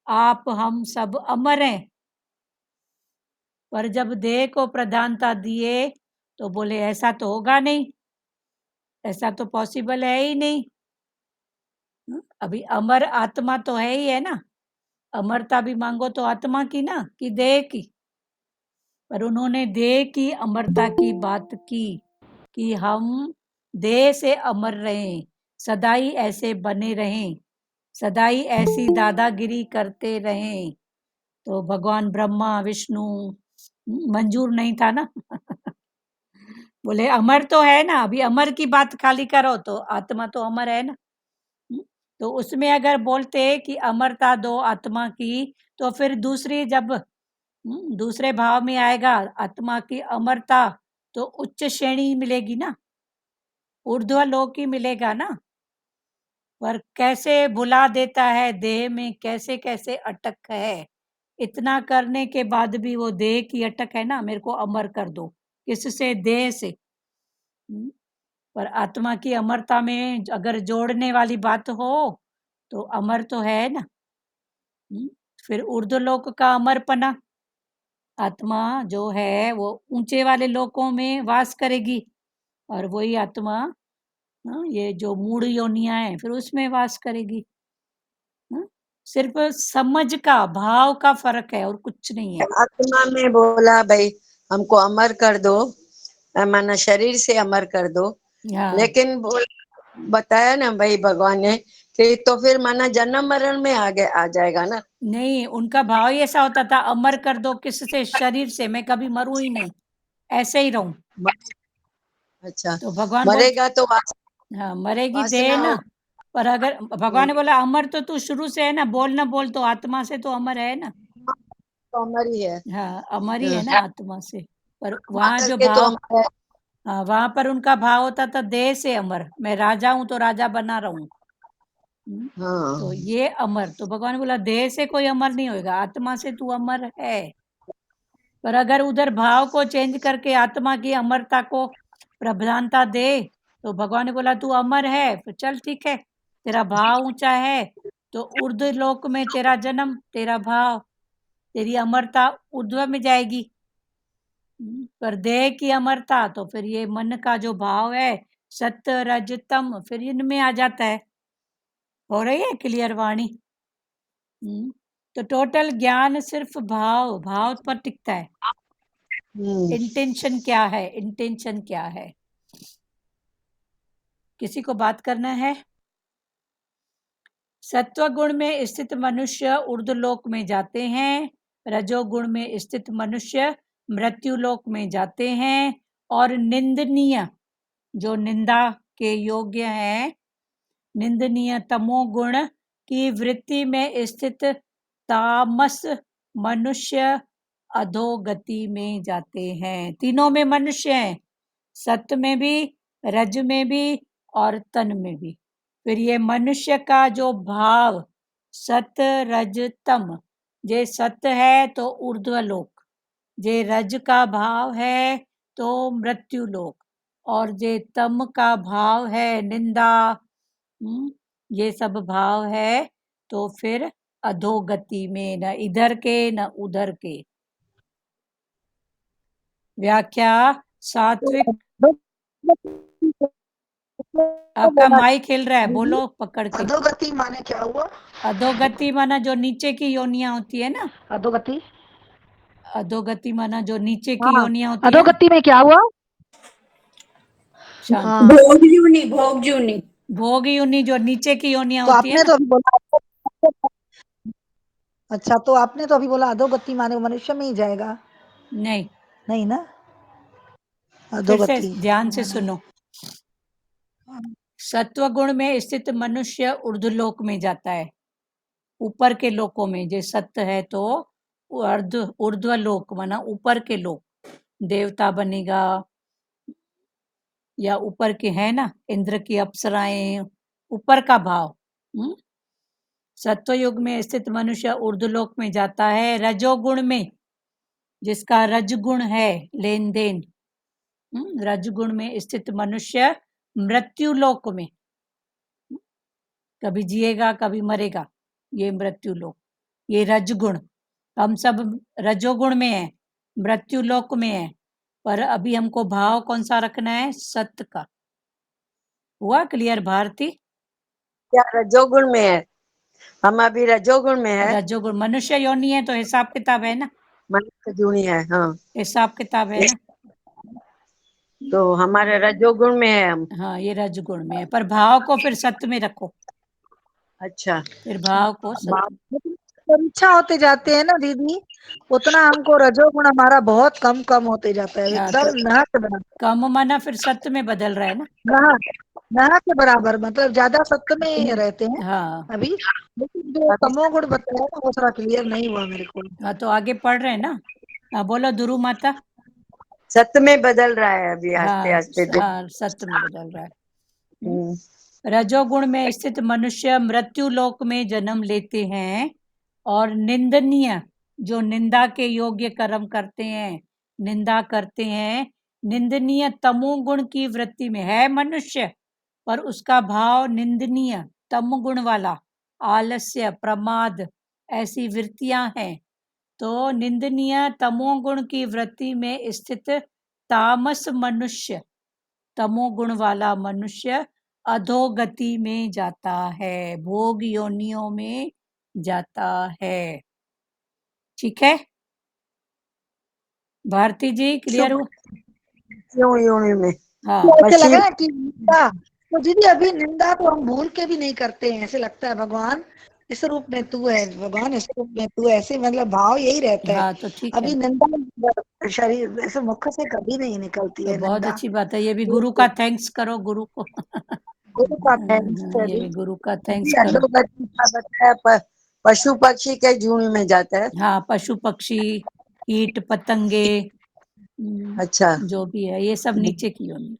आप हम सब अमर हैं। पर जब देह को प्रधानता दिए तो बोले ऐसा तो होगा नहीं, ऐसा तो पॉसिबल है ही नहीं। अभी अमर आत्मा तो है ही है ना। अमरता भी मांगो तो आत्मा की ना, कि देह की। पर उन्होंने देह की अमरता की बात की कि हम देह से अमर रहें, सदाई ऐसे बने रहें, सदाई ऐसी दादागिरी करते रहें। तो भगवान ब्रह्मा विष्णु मंजूर नहीं था ना। बोले अमर तो है ना, अभी अमर की बात खाली करो तो आत्मा तो अमर है ना। तो उसमें अगर बोलते कि अमरता दो आत्मा की, तो फिर दूसरी जब दूसरे भाव में आएगा आत्मा की अमरता, तो उच्च श्रेणी मिलेगी ना, ऊर्ध्व लोक ही मिलेगा ना। पर कैसे भुला देता है, देह में कैसे कैसे अटक है। इतना करने के बाद भी वो देह की अटक है ना, मेरे को अमर कर दो। किससे? देह से। पर आत्मा की अमरता में अगर जोड़ने वाली बात हो तो अमर तो है ना। फिर ऊर्ध्वलोक का अमरपना। आत्मा जो है वो ऊंचे वाले लोकों में वास करेगी, और वही आत्मा ये जो मूढ़ योनियां हैं फिर उसमें वास करेगी। सिर्फ समझ का, भाव का फर्क है और कुछ नहीं है। आत्मा में बोला भाई हमको अमर कर दो, माना शरीर से अमर कर दो, हाँ, लेकिन बताया ना भाई भगवान ने कि तो फिर माना जन्म मरण में आगे आ जाएगा ना। नहीं, उनका भाव ही ऐसा होता था, अमर कर दो किससे? शरीर से, मैं कभी मरूं ही नहीं, ऐसे ही रहूं। अच्छा, तो भगवान बोल, मरेगा तो हाँ मरेगी वासना देह ना, हो। पर अगर भगवान ने बोला अमर तो तू शुरू से है ना, बोल ना बोल तो आत्मा से तो अमर है ना। तो अमर ही है। हाँ, अमर ही है ना आत्मा से। पर वहाँ आकर जो के तो भाव, अमर है। हाँ वहां पर उनका भाव होता था देह से अमर, मैं राजा हूं तो राजा बना रहूं। तो हाँ, ये अमर, तो भगवान ने बोला देह से कोई अमर नहीं होएगा, आत्मा से तू अमर है। पर अगर उधर भाव को चेंज करके आत्मा की अमरता को प्रधानता दे, तो भगवान ने बोला तू अमर है, तो चल ठीक है, तेरा भाव ऊंचा है तो ऊर्ध्व लोक में तेरा जन्म, तेरा भाव, तेरी अमरता ऊर्ध्व में जाएगी। पर देह की अमरता तो फिर ये मन का जो भाव है सत्य रज तम, फिर इनमें आ जाता है। हो रही है क्लियर वाणी? तो टोटल ज्ञान सिर्फ भाव, भाव पर टिकता है। इंटेंशन क्या है, इंटेंशन क्या है? किसी को बात करना है? सत्वगुण में स्थित मनुष्य ऊर्ध्वलोक में जाते हैं, रजोगुण में स्थित मनुष्य मृत्युलोक में जाते हैं, और निंदनीय जो निंदा के योग्य हैं, निंदनीय तमोगुण की वृत्ति में स्थित तामस मनुष्य अधोगति में जाते हैं। तीनों में मनुष्य हैं, सत्य में भी, रज में भी और तन में भी। फिर ये मनुष्य का जो भाव सत्य रज तम, जे सत्य है तो ऊर्ध्वलोक, जे रज का भाव है तो मृत्युलोक, और जे तम का भाव है निंदा, ये सब भाव है तो फिर अधोगति में, न इधर के न उधर के। व्याख्या सात्विक, आपका माइक हिल रहा है, बोलो पकड़ के। अधोगति माने क्या हुआ? अधोगति माना जो नीचे की योनियां होती है ना, अधोगति, अधोगति माना जो नीचे की हाँ योनियां होती है ना। अधोगति में क्या हुआ? शांत, हाँ भोग जूनी, भोग जूनी। भोग योनि जो नीचे की योनियां तो होती है आपने ना। तो अभी बोला, अच्छा तो आपने तो अभी बोला अधोगति माने वो मनुष्य में ही जाएगा, नहीं, नहीं ना? फिर से अधोगति ध्यान से सुनो। सत्वगुण में स्थित मनुष्य ऊर्ध्वलोक में जाता है, ऊपर के लोकों में, जो सत्य है तो ऊर्ध्व लोक माना ऊपर के लोक, देवता बनेगा, या ऊपर के है ना इंद्र की अप्सराएं, ऊपर का भाव। सत्वयुग में स्थित मनुष्य ऊर्ध्वलोक में जाता है। रजोगुण में, जिसका रजगुण है लेन देन, रजगुण में स्थित मनुष्य मृत्युलोक में, कभी जिएगा कभी मरेगा, ये मृत्युलोक, ये रजगुण। हम सब रजोगुण में है, मृत्युलोक में है, पर अभी हमको भाव कौन सा रखना है? सत्य का। हुआ क्लियर भारती? क्या रजोगुण में है? हम अभी रजोगुण में है। रजोगुण मनुष्य योनि है तो हिसाब किताब है ना, मनुष्य जूनी है, हाँ। हिसाब किताब है ना। तो हमारे रजोगुण में है हम। हाँ ये रजगुण में है, पर भाव को फिर सत्य में रखो, अच्छा, फिर भाव को सत्य में। परीक्षा होते जाते हैं ना दीदी, उतना हमको रजोगुण हमारा बहुत कम कम होते जाता है, हाँ, एकदम तो ना के बराबर, कम माना फिर सत्य में बदल रहा है ना। ना ना के बराबर, मतलब ज्यादा सत्य में रहते हैं हाँ अभी, लेकिन जो अभी तमोगुण बताया ना वो थोड़ा क्लियर नहीं हुआ मेरे को। हाँ, तो आगे पढ़ रहे हैं ना। हाँ बोलो दुरु माता। सत्य में बदल रहा है अभी, आस्ते हाँ आस्ते। हाँ, सत्य में बदल रहा है। हम्म, रजोगुण में स्थित मनुष्य मृत्यु लोक में जन्म लेते हैं, और निंदनीय जो निंदा के योग्य कर्म करते हैं, निंदा करते हैं, निंदनीय तमोगुण की वृत्ति में है मनुष्य, पर उसका भाव निंदनीय तमोगुण वाला, आलस्य प्रमाद ऐसी वृत्तियां हैं, तो निंदनीय तमोगुण की वृत्ति में स्थित तामस मनुष्य, तमोगुण वाला मनुष्य अधोगति में जाता है, भोग योनियों में जाता है। ठीक है भारती जी, क्लियर हुआ? क्यों योनि में? हाँ तो ऐसे पश्चिम लगा कि निंदा, तो दीदी अभी निंदा तो हम भूल के भी नहीं करते हैं, ऐसे लगता है भगवान इस रूप में तू है, भगवान इस रूप में तू है, ऐसे मतलब भाव यही रहता है। हाँ, तो ठीक है, अभी निंदा शरीर ऐसे मुख से कभी नहीं निकलती तो है बहुत निंदा। अच्छी बात है। ये भी गुरु का थैंक्स करो, गुरु को। गुरु का थैंक्स है ये अभी। भी गुरु का थैंक्स अभी करो। अधोगति का बताया, पशु पक्षी के झुंड में जाता है। हाँ, पशु पक्षी, कीट पतंगे, अच्छा, जो भी है ये सब नीचे की योनि।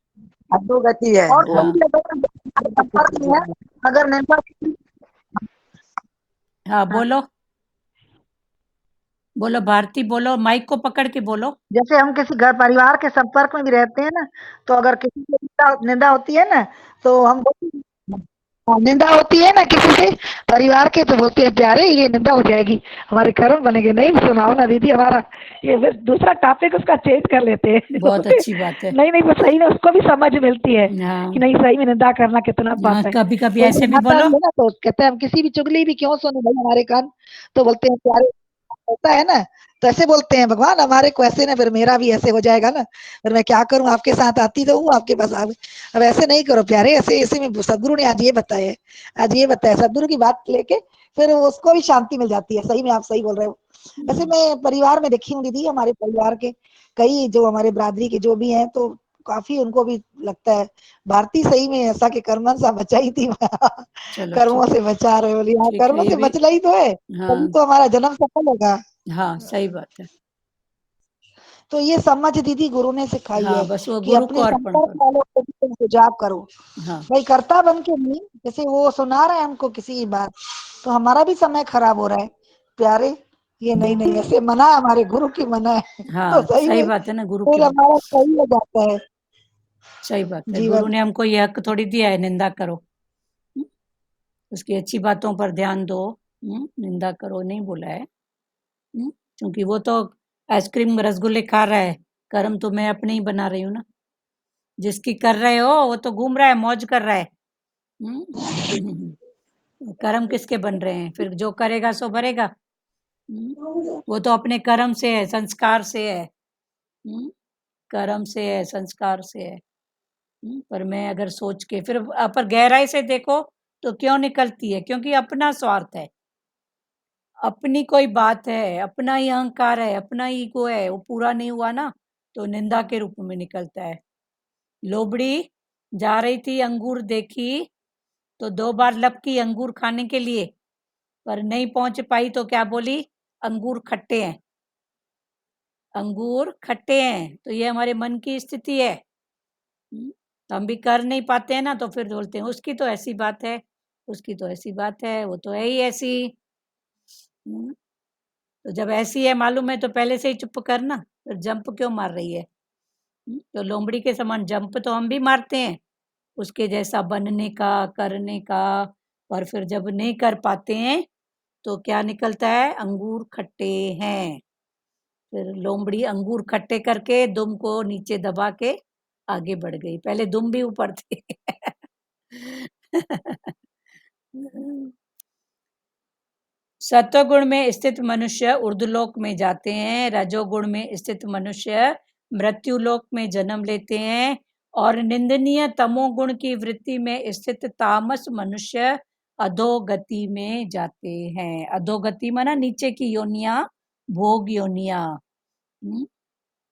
अधोगति है और वो। हाँ कोई अगर संपर्क में है, अगर निंदा, हाँ, बोलो बोलो भारती, बोलो, माइक को पकड़ के बोलो। जैसे हम किसी घर परिवार के संपर्क में भी रहते हैं ना, तो अगर किसी से निंदा होती है ना, तो हम निंदा होती है ना किसी से परिवार के, तो बोलते हैं प्यारे ये निंदा हो जाएगी, हमारे कर्म बनेंगे। नहीं सुनाओ ना दीदी हमारा, ये फिर दूसरा टॉपिक उसका चेंज कर लेते हैं। बहुत अच्छी बात है। नहीं नहीं, वो सही में उसको भी समझ मिलती है हाँ कि नहीं, सही में निंदा करना कितना हाँ, पाप है। कभी कभी तो ऐसे भी माता बोलो। है ना, तो कहते हैं हम किसी भी चुगली भी क्यों सुने भाई हमारे कान, तो बोलते हैं प्यारे, होता है ना, तो ऐसे बोलते हैं भगवान हमारे को ऐसे ना, फिर मेरा भी ऐसे हो जाएगा ना, फिर मैं क्या करूं, आपके साथ आती तो हूँ आपके पास अब ऐसे नहीं करो प्यारे, ऐसे ऐसे में सदगुरु ने आज ये बताया, आज ये बताया, सदगुरु की बात लेके फिर उसको भी शांति मिल जाती है। सही में आप सही बोल रहे हो। वैसे मैं परिवार में देखी हूँ दीदी, हमारे परिवार के कई जो हमारे बरादरी के जो भी हैं, तो काफी उनको भी लगता है भारती सही में ऐसा के कर्मन सा बचाई थी। चलो कर्मों ठीक, से बचा रहे, बोली हाँ ठीक है, कर्मों ये से भी। बचना ही तो है, तभी हाँ तो हमारा जन्म सफल होगा। हाँ, सही बात है। तो ये समझ दीदी गुरु ने सिखाई हाँ, है बस वो कि गुरु को अपने अर्पण संपर्क करो। वालों को भी तुम सुझाव करो, हाँ भाई कर्ता बन के नहीं, जैसे वो सुना रहे हैं हमको किसी की बात, तो हमारा भी समय खराब हो रहा है प्यारे, ये नहीं नहीं, ऐसे मना है, हमारे गुरु की मना है। तो हाँ, सही सही में बात है ना, गुरु की फिर बात। हमारा सही हो जाता है सही बात है, गुरु जीवन। ने हमको ये हक थोड़ी दिया है निंदा करो। उसकी अच्छी बातों पर ध्यान दो। निंदा करो नहीं बोला है। क्योंकि वो तो आइसक्रीम रसगुल्ले खा रहा है, कर्म तो मैं अपने ही बना रही हूँ ना। जिसकी कर रहे हो वो तो घूम रहा है, मौज कर रहा है। कर्म किसके बन रहे हैं? फिर जो करेगा सो भरेगा। वो तो अपने कर्म से है, संस्कार से है। कर्म से है, संस्कार से है। पर मैं अगर सोच के फिर पर गहराई से देखो तो क्यों निकलती है? क्योंकि अपना स्वार्थ है, अपनी कोई बात है, अपना ही अहंकार है, अपना ही ईगो है, वो पूरा नहीं हुआ ना, तो निंदा के रूप में निकलता है। लोमड़ी जा रही थी, अंगूर देखी तो 2 बार लपकी अंगूर खाने के लिए, पर नहीं पहुंच पाई तो क्या बोली? अंगूर खट्टे हैं, अंगूर खट्टे हैं। तो ये हमारे मन की स्थिति है। तो हम भी कर नहीं पाते हैं ना, तो फिर बोलते हैं उसकी तो ऐसी बात है, उसकी तो ऐसी बात है, वो तो है ही ऐसी। तो जब ऐसी है मालूम है तो पहले से ही चुप करना, फिर जंप क्यों मार रही है? तो लोमड़ी के समान जंप तो हम भी मारते हैं, उसके जैसा बनने का, करने का। पर फिर जब नहीं कर पाते हैं तो क्या निकलता है? अंगूर खट्टे हैं। फिर लोमड़ी अंगूर खट्टे करके दुम को नीचे दबा के आगे बढ़ गई। पहले दुम भी ऊपर थे। सत्वगुण में स्थित मनुष्य ऊर्ध्वलोक में जाते हैं, रजोगुण में स्थित मनुष्य मृत्युलोक में जन्म लेते हैं, और निंदनीय तमोगुण की वृत्ति में स्थित तामस मनुष्य अधोगति में जाते हैं। अधोगति माना नीचे की योनिया, भोग योनिया।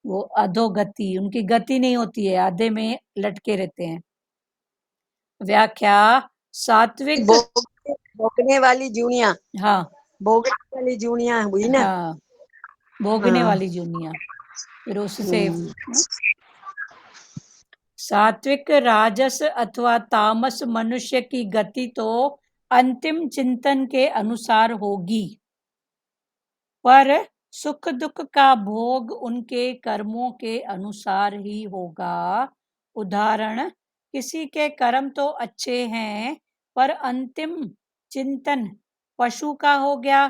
वो अधोगति, उनकी गति नहीं होती है, आधे में लटके रहते हैं। व्याख्या सात्विक। भोगने वाली जूनिया, हाँ भोगने वाली जूनिया हुई ना। हाँ, भोगने हाँ। वाली जूनिया, फिर उससे सात्विक, राजस अथवा तामस मनुष्य की गति तो अंतिम चिंतन के अनुसार होगी, पर सुख दुख का भोग उनके कर्मों के अनुसार ही होगा। उदाहरण, किसी के कर्म तो अच्छे हैं पर अंतिम चिंतन पशु का हो गया,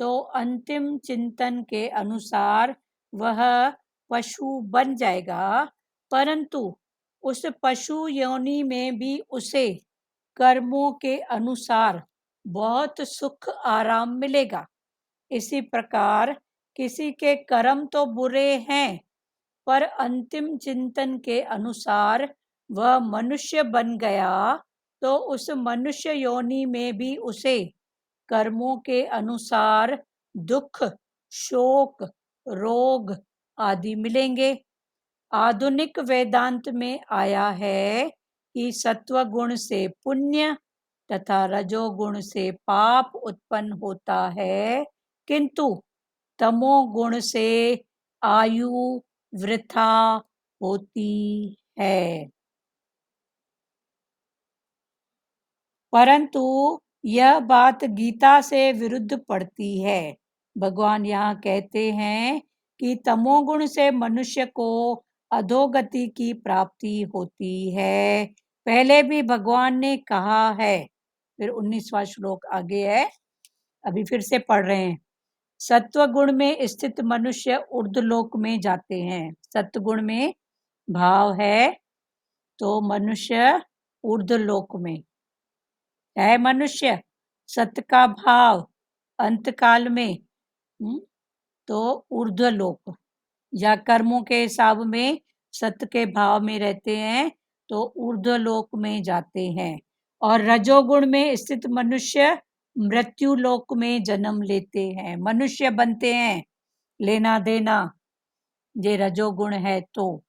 तो अंतिम चिंतन के अनुसार वह पशु बन जाएगा, परंतु उस पशु योनि में भी उसे कर्मों के अनुसार बहुत सुख आराम मिलेगा। इसी प्रकार किसी के कर्म तो बुरे हैं, पर अंतिम चिंतन के अनुसार वह मनुष्य बन गया, तो उस मनुष्य योनि में भी उसे कर्मों के अनुसार दुख, शोक, रोग आदि मिलेंगे। आधुनिक वेदांत में आया है कि सत्व गुण से पुण्य तथा रजोगुण से पाप उत्पन्न होता है, किंतु तमोगुण से आयु वृथा होती है। परंतु यह बात गीता से विरुद्ध पड़ती है। भगवान यहाँ कहते हैं कि तमोगुण से मनुष्य को अधोगति की प्राप्ति होती है। पहले भी भगवान ने कहा है, फिर 19वां श्लोक आगे है, अभी फिर से पढ़ रहे हैं। सत्व गुण में स्थित मनुष्य ऊर्ध्वलोक में जाते हैं। सत्वगुण में भाव है तो मनुष्य ऊर्ध्वलोक में है। मनुष्य सत्य का भाव अंतकाल में तो ऊर्ध्वलोक या कर्मों के हिसाब में सत्य के भाव में रहते हैं तो ऊर्ध्वलोक में जाते हैं। और रजोगुण में स्थित मनुष्य मृत्यु लोक में जन्म लेते हैं। मनुष्य बनते हैं, लेना देना ये रजोगुण है तो।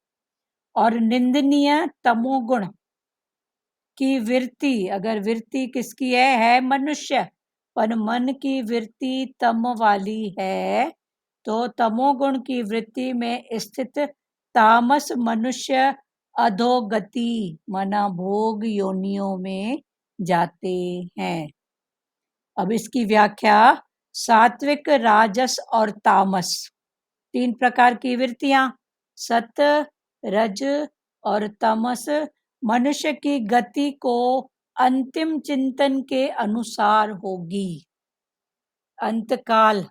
और निंदनीय तमोगुण की वृत्ति, अगर वृत्ति किसकी है मनुष्य, पर मन की वृत्ति तम वाली है, तो तमोगुण की वृत्ति में स्थित तामस मनुष्य अधोगति माना भोग योनियों में जाते हैं। अब इसकी व्याख्या, सात्विक, राजस और तामस 3 प्रकार की वृत्तियां, सत्व, रज और तमस मनुष्य की गति को अंतिम चिंतन के अनुसार होगी। अंतकाल,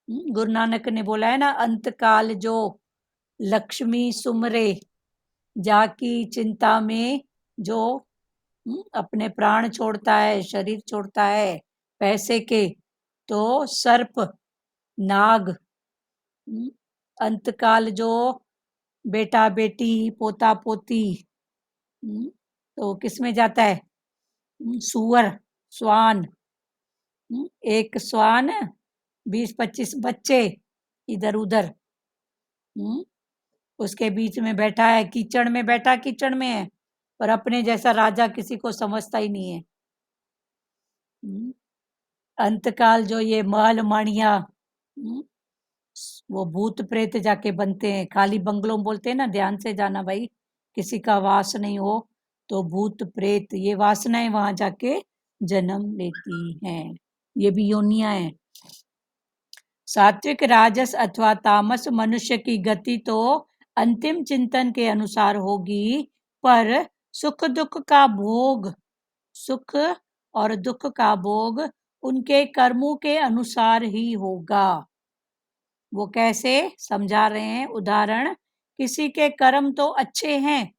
गुरु नानक ने बोला है ना, अंतकाल जो लक्ष्मी सुमरे जाकी चिंता में जो अपने प्राण छोड़ता है, शरीर छोड़ता है पैसे के, तो सर्प, नाग, अंतकाल जो बेटा बेटी, पोता पोती, तो किस में जाता है, सुअर, स्वान, एक स्वान 20-25 बच्चे इधर उधर, उसके बीच में बैठा है, कीचड़ में बैठा, कीचड़ में है, पर अपने जैसा राजा किसी को समझता ही नहीं है। अंतकाल जो ये महल माणिया, वो भूत प्रेत जाके बनते हैं। खाली बंगलों में बोलते हैं ना, ध्यान से जाना भाई, किसी का वास नहीं हो, तो भूत प्रेत ये वासनाएं वहां जाके जन्म लेती हैं। ये भी योनियां हैं। सात्विक, राजस अथवा तामस मनुष्य की गति तो अंतिम चिंतन के अनुसार होगी, पर सुख दुख का भोग, सुख और दुख का भोग उनके कर्मों के अनुसार ही होगा। वो कैसे समझा रहे हैं उदाहरण, किसी के कर्म तो अच्छे हैं,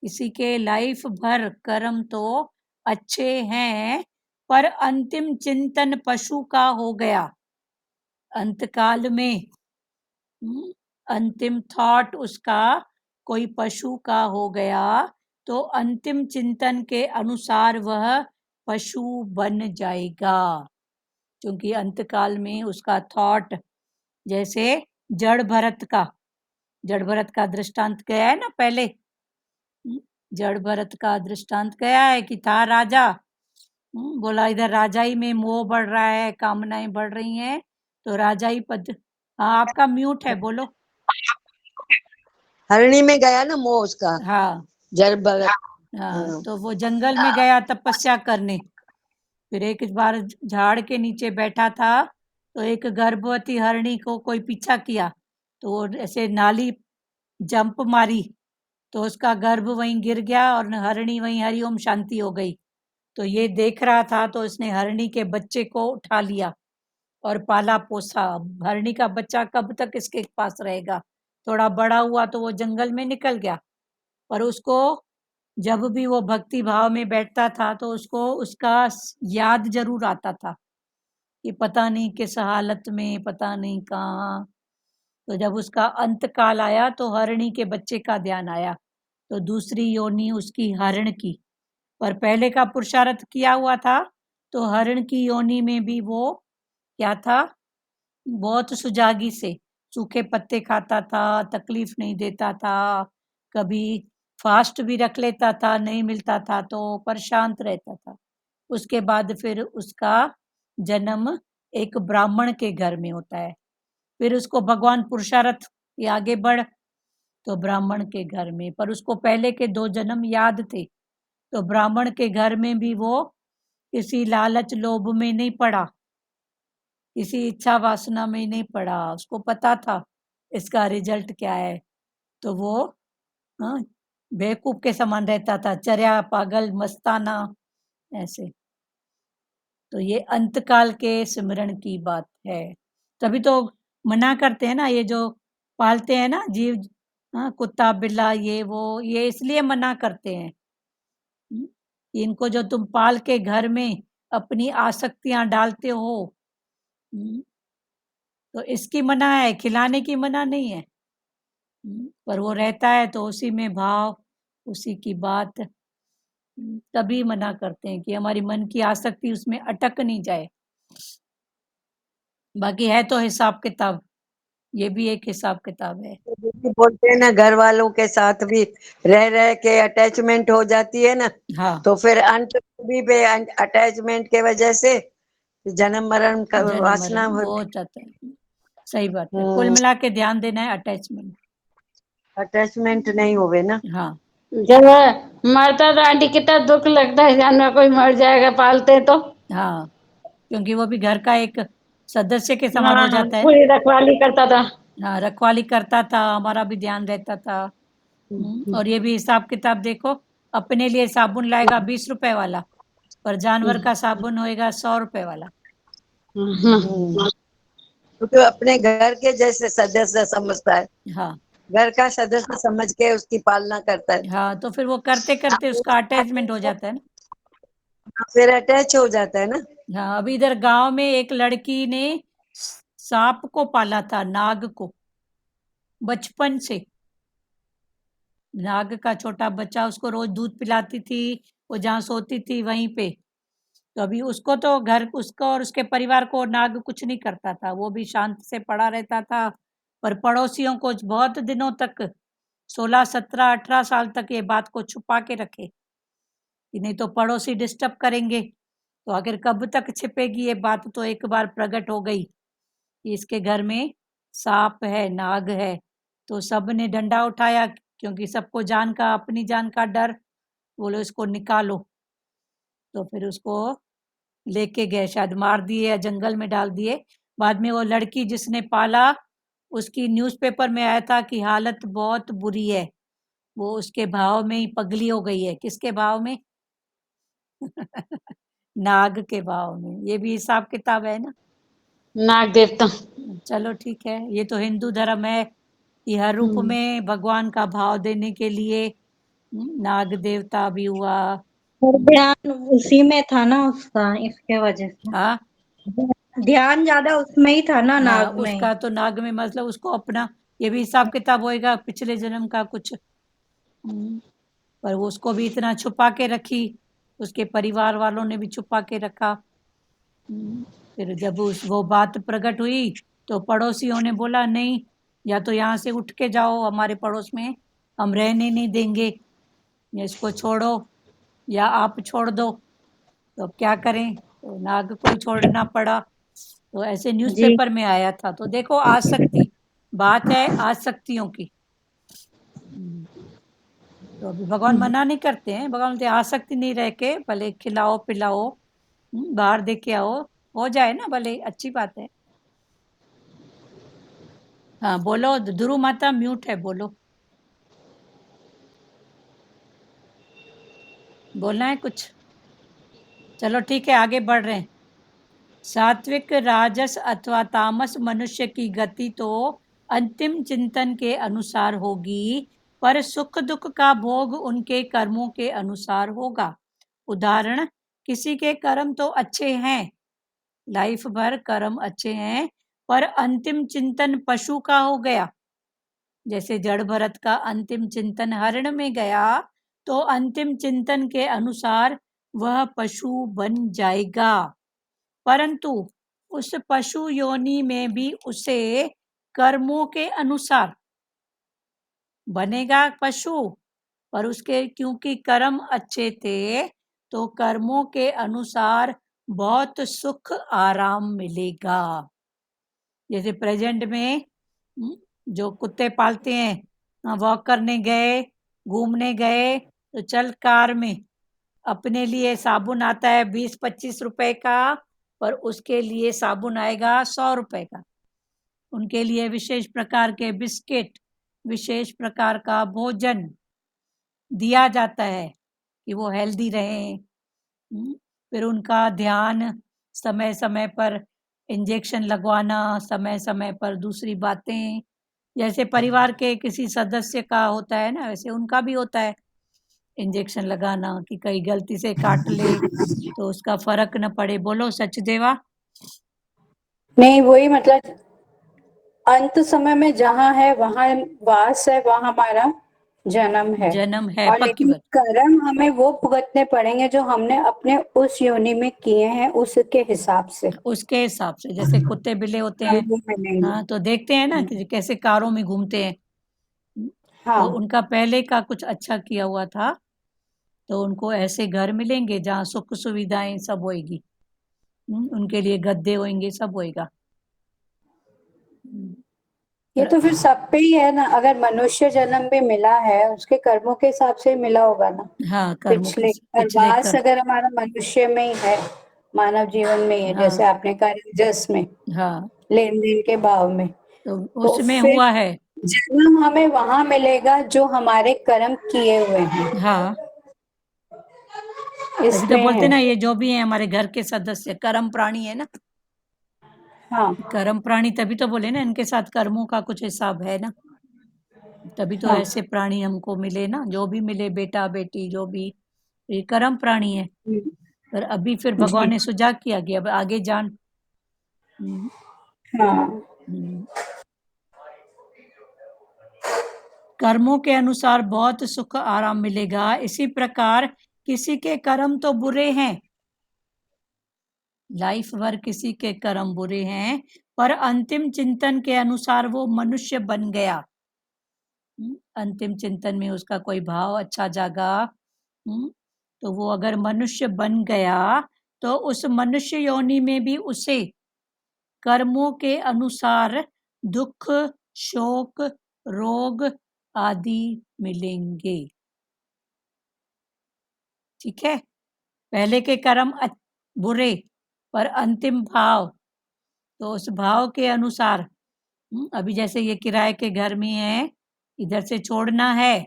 किसी के लाइफ भर कर्म तो अच्छे हैं, पर अंतिम चिंतन पशु का हो गया। अंतकाल में अंतिम थॉट उसका कोई पशु का हो गया, तो अंतिम चिंतन के अनुसार वह पशु बन जाएगा, क्योंकि अंतकाल में उसका थॉट, जैसे जड़ भरत का दृष्टांत गया है ना पहले, जड़ भरत का दृष्टांत गया है कि था राजा, बोला इधर राजाई में मोह बढ़ रहा है, कामनाएं बढ़ रही हैं, तो राजाई पद। हाँ, आपका म्यूट है, बोलो। हरणी में गया ना मोह उसका, हाँ जड़ भरत। हाँ, तो वो जंगल में गया तपस्या करने, फिर एक बार झाड़ के नीचे बैठा था, तो एक गर्भवती हरणी को कोई पीछा किया, तो वो ऐसे नाली जंप मारी, तो उसका गर्भ वहीं गिर गया और हरणी वहीं हरिओम शांति हो गई। तो ये देख रहा था, तो उसने हरणी के बच्चे को उठा लिया और पाला पोसा। हरणी का बच्चा कब तक इसके पास रहेगा? थोड़ा बड़ा हुआ तो वो जंगल में निकल गया, पर उसको जब भी वो भक्ति भाव में बैठता था तो उसको उसका याद जरूर आता था कि पता नहीं किस हालत में, पता नहीं कहाँ। तो जब उसका अंत काल आया तो हरणी के बच्चे का ध्यान आया, तो दूसरी योनि उसकी हरण की। पर पहले का पुरुषार्थ किया हुआ था तो हरण की योनि में भी वो क्या था, बहुत सुजागी से सूखे पत्ते खाता था, तकलीफ नहीं देता था, कभी फास्ट भी रख लेता था, नहीं मिलता था तो पर शांत रहता था। उसके बाद फिर उसका जन्म एक ब्राह्मण के घर में होता है। फिर उसको भगवान पुरुषार्थ कि आगे बढ़, तो ब्राह्मण के घर में, पर उसको पहले के 2 जन्म याद थे, तो ब्राह्मण के घर में भी वो किसी लालच लोभ में नहीं पड़ा, किसी इच्छा वासना में नहीं पड़ा। उसको पता था इसका रिजल्ट क्या है, तो वो हाँ, बेवकूफ के समान रहता था, चर्या पागल मस्ताना ऐसे। तो ये अंतकाल के सिमरण की बात है। तभी तो मना करते हैं ना, ये जो पालते हैं ना जीव, हाँ, कुत्ता बिल्ला ये वो, ये इसलिए मना करते हैं कि इनको जो तुम पाल के घर में अपनी आसक्तियां डालते हो, हम्म, तो इसकी मना है, खिलाने की मना नहीं है। पर वो रहता है तो उसी में भाव, उसी की बात, तभी मना करते हैं कि हमारी मन की आसक्ति उसमें अटक नहीं जाए। बाकी है तो हिसाब किताब, ये भी एक हिसाब किताब है। दीदी बोलते हैं ना, घर वालों के साथ भी रह रह के अटैचमेंट हो जाती है ना, हाँ, तो फिर अंत भी पे अटैचमेंट के वजह से जन्म मरण का जन्म वासना मरण वो होती। जाता है। सही बात है, कुल मिला के ध्यान देना है अटैचमेंट। अटैचमेंट नहीं होवे ना। हाँ जब मरता तो आंटी कितना दुख लगता है, जानवर कोई मर जाएगा पालते तो। हाँ, क्योंकि वो भी घर का एक सदस्य के समान हो हाँ, जाता है ना। पूरी रखवाली करता था। हाँ, रखवाली करता था, हमारा भी ध्यान रहता था। और ये भी हिसाब किताब देखो, अपने लिए साबुन लाएगा 20 रुपए वाला, पर जानवर का साबुन होएगा 100 रुपए वाला। क्योंकि अपने घर के जैसे सदस्य समझता है, हाँ घर का सदस्य समझ के उसकी पालना करता है, हाँ, तो फिर वो करते करते उसका अटैचमेंट हो जाता है ना। फिर अटैच हो जाता है ना। हाँ, अभी इधर गांव में एक लड़की ने सांप को पाला था, नाग को, बचपन से। नाग का छोटा बच्चा, उसको रोज दूध पिलाती थी, वो जहाँ सोती थी वहीं पे। तो अभी उसको तो घर, उसको और उसके परिवार को नाग कुछ नहीं करता था, वो भी शांत से पड़ा रहता था। पर पड़ोसियों को बहुत दिनों तक, 16 17 18 साल तक ये बात को छुपा के रखे कि नहीं तो पड़ोसी डिस्टर्ब करेंगे। तो आखिर कब तक छिपेगी ये बात, तो एक बार प्रकट हो गई कि इसके घर में सांप है, नाग है। तो सबने डंडा उठाया, क्योंकि सबको जान का, अपनी जान का डर, बोलो इसको निकालो। तो फिर उसको लेके गए, शायद मार दिए या जंगल में डाल दिए। बाद में वो लड़की जिसने पाला, उसकी न्यूज़पेपर में आया था कि हालत बहुत बुरी है, वो उसके भाव में ही पगली हो गई है। किसके भाव में? नाग के भाव में। ये भी हिसाब किताब है ना। नाग देवता। चलो ठीक है, ये तो हिंदू धर्म है कि हर रूप में भगवान का भाव देने के लिए नाग देवता भी हुआ। और ध्यान उसी में था ना उसका, इसके वजह से हाँ ध्यान ज्यादा उसमें ही था ना, हाँ, नाग में। उसका तो नाग में, मतलब उसको अपना, ये भी हिसाब किताब होएगा पिछले जन्म का कुछ। पर वो उसको भी इतना छुपा के रखी, उसके परिवार वालों ने भी छुपा के रखा। फिर जब वो बात प्रकट हुई तो पड़ोसियों ने बोला नहीं, या तो यहाँ से उठ के जाओ, हमारे पड़ोस में हम रहने नहीं देंगे, या इसको छोड़ो, या आप छोड़ दो। तो अब क्या करें, तो नाग को ही छोड़ना पड़ा। तो ऐसे जी। न्यूज़पेपर में आया था। तो देखो आसक्ति, बात है आसक्तियों की। तो अभी भगवान मना नहीं करते हैं, भगवान बोलते हैं, आसक्ति नहीं रह के भले खिलाओ पिलाओ, बाहर दे के आओ, हो जाए ना भले, अच्छी बात है। हाँ बोलो, ध्रुव माता म्यूट है, बोलो, बोलना है कुछ? चलो ठीक है, आगे बढ़ रहे हैं। सात्विक, राजस अथवा तामस मनुष्य की गति तो अंतिम चिंतन के अनुसार होगी, पर सुख दुख का भोग उनके कर्मों के अनुसार होगा। उदाहरण, किसी के कर्म तो अच्छे हैं, लाइफ भर कर्म अच्छे हैं, पर अंतिम चिंतन पशु का हो गया। जैसे जड़ भरत का अंतिम चिंतन हरण में गया, तो अंतिम चिंतन के अनुसार वह पशु बन जाएगा, परंतु उस पशु योनि में भी उसे कर्मों के अनुसार बनेगा पशु, पर उसके क्योंकि कर्म अच्छे थे तो कर्मों के अनुसार बहुत सुख आराम मिलेगा। जैसे प्रेजेंट में जो कुत्ते पालते हैं, वॉक करने गए, घूमने गए, तो चल कार में अपने लिए साबुन आता है 20-25 रुपए का, पर उसके लिए साबुन आएगा 100 रुपए का। उनके लिए विशेष प्रकार के बिस्किट, विशेष प्रकार का भोजन दिया जाता है कि वो हेल्दी रहें। फिर उनका ध्यान, समय समय पर इंजेक्शन लगवाना, समय समय पर दूसरी बातें, जैसे परिवार के किसी सदस्य का होता है ना, वैसे उनका भी होता है इंजेक्शन लगाना, कि कहीं गलती से काट ले तो उसका फर्क न पड़े। बोलो सचदेवा। नहीं, वही मतलब अंत समय में जहाँ है वहाँ वास है, वहाँ हमारा जन्म है। जन्म है, और पक्की लेकिन बात। कर्म हमें वो भुगतने पड़ेंगे जो हमने अपने उस योनि में किए हैं, उसके हिसाब से उसके हिसाब से, जैसे कुत्ते बिल्ले होते हैं, वो मिलेंगे। हाँ, तो देखते हैं ना कि कैसे कारों में घूमते हैं, हाँ, तो उनका पहले का कुछ अच्छा किया हुआ था, तो उनको ऐसे घर मिलेंगे जहाँ सुख सुविधाएं सब होएगी। उनके लिए गद्दे होंगे, सब होएगा। ये तो फिर सब पे ही है ना। अगर मनुष्य जन्म भी मिला है, उसके कर्मों के हिसाब से ही मिला होगा ना। हाँ, कर्मों के पिछले पिछले वास कर्म। अगर हमारा मनुष्य में ही है, मानव जीवन में ही है, हाँ, जैसे आपने कहा रजस में, हाँ, लेन देन के भाव में, तो तो उसमें फिर हुआ है। जन्म हमें वहां मिलेगा जो हमारे कर्म किए हुए हैं, हाँ, तभी तो इसमें बोलते है। ना, ये जो भी है हमारे घर के सदस्य कर्म प्राणी है ना। हाँ, कर्म प्राणी तभी तो बोले ना, इनके साथ कर्मों का कुछ हिसाब है ना, तभी तो हाँ, ऐसे प्राणी हमको मिले ना, जो भी मिले, बेटा बेटी जो भी, ये कर्म प्राणी है। हम्म, पर अभी फिर जी, भगवान ने सुझाव किया कि अब आगे जान। हाँ, कर्मों के अनुसार बहुत सुख आराम मिलेगा। इसी प्रकार किसी के कर्म तो बुरे हैं, लाइफ भर किसी के कर्म बुरे हैं, पर अंतिम चिंतन के अनुसार वो मनुष्य बन गया। अंतिम चिंतन में उसका कोई भाव अच्छा जागा, तो वो अगर मनुष्य बन गया, तो उस मनुष्य योनि में भी उसे कर्मों के अनुसार दुख, शोक, रोग आदि मिलेंगे। ठीक है, पहले के कर्म बुरे, पर अंतिम भाव, तो उस भाव के अनुसार, अभी जैसे ये किराए के घर में है, इधर से छोड़ना है,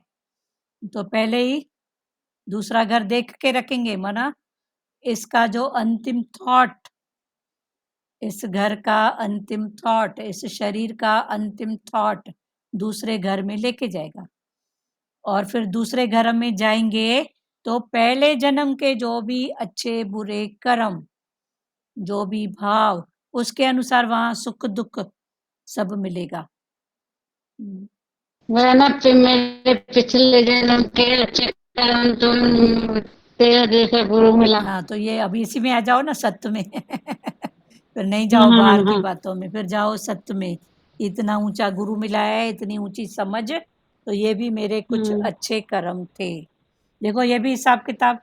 तो पहले ही दूसरा घर देख के रखेंगे, मना इसका जो अंतिम थॉट, इस घर का अंतिम थॉट, इस शरीर का अंतिम थॉट दूसरे घर में लेके जाएगा। और फिर दूसरे घर में जाएंगे तो पहले जन्म के जो भी अच्छे बुरे कर्म, जो भी भाव, उसके अनुसार वहां सुख दुख सब मिलेगा। वरना फिर मेरे पिछले जन्म के अच्छे कर्म तुम तेरा जैसा गुरु मिला। हाँ, तो ये अभी इसी में आ जाओ ना, सत्य में। फिर नहीं जाओ बाहर की बातों में, फिर जाओ सत्य में। इतना ऊंचा गुरु मिला है, इतनी ऊंची समझ, तो ये भी मेरे कुछ अच्छे कर्म थे। देखो ये भी हिसाब किताब,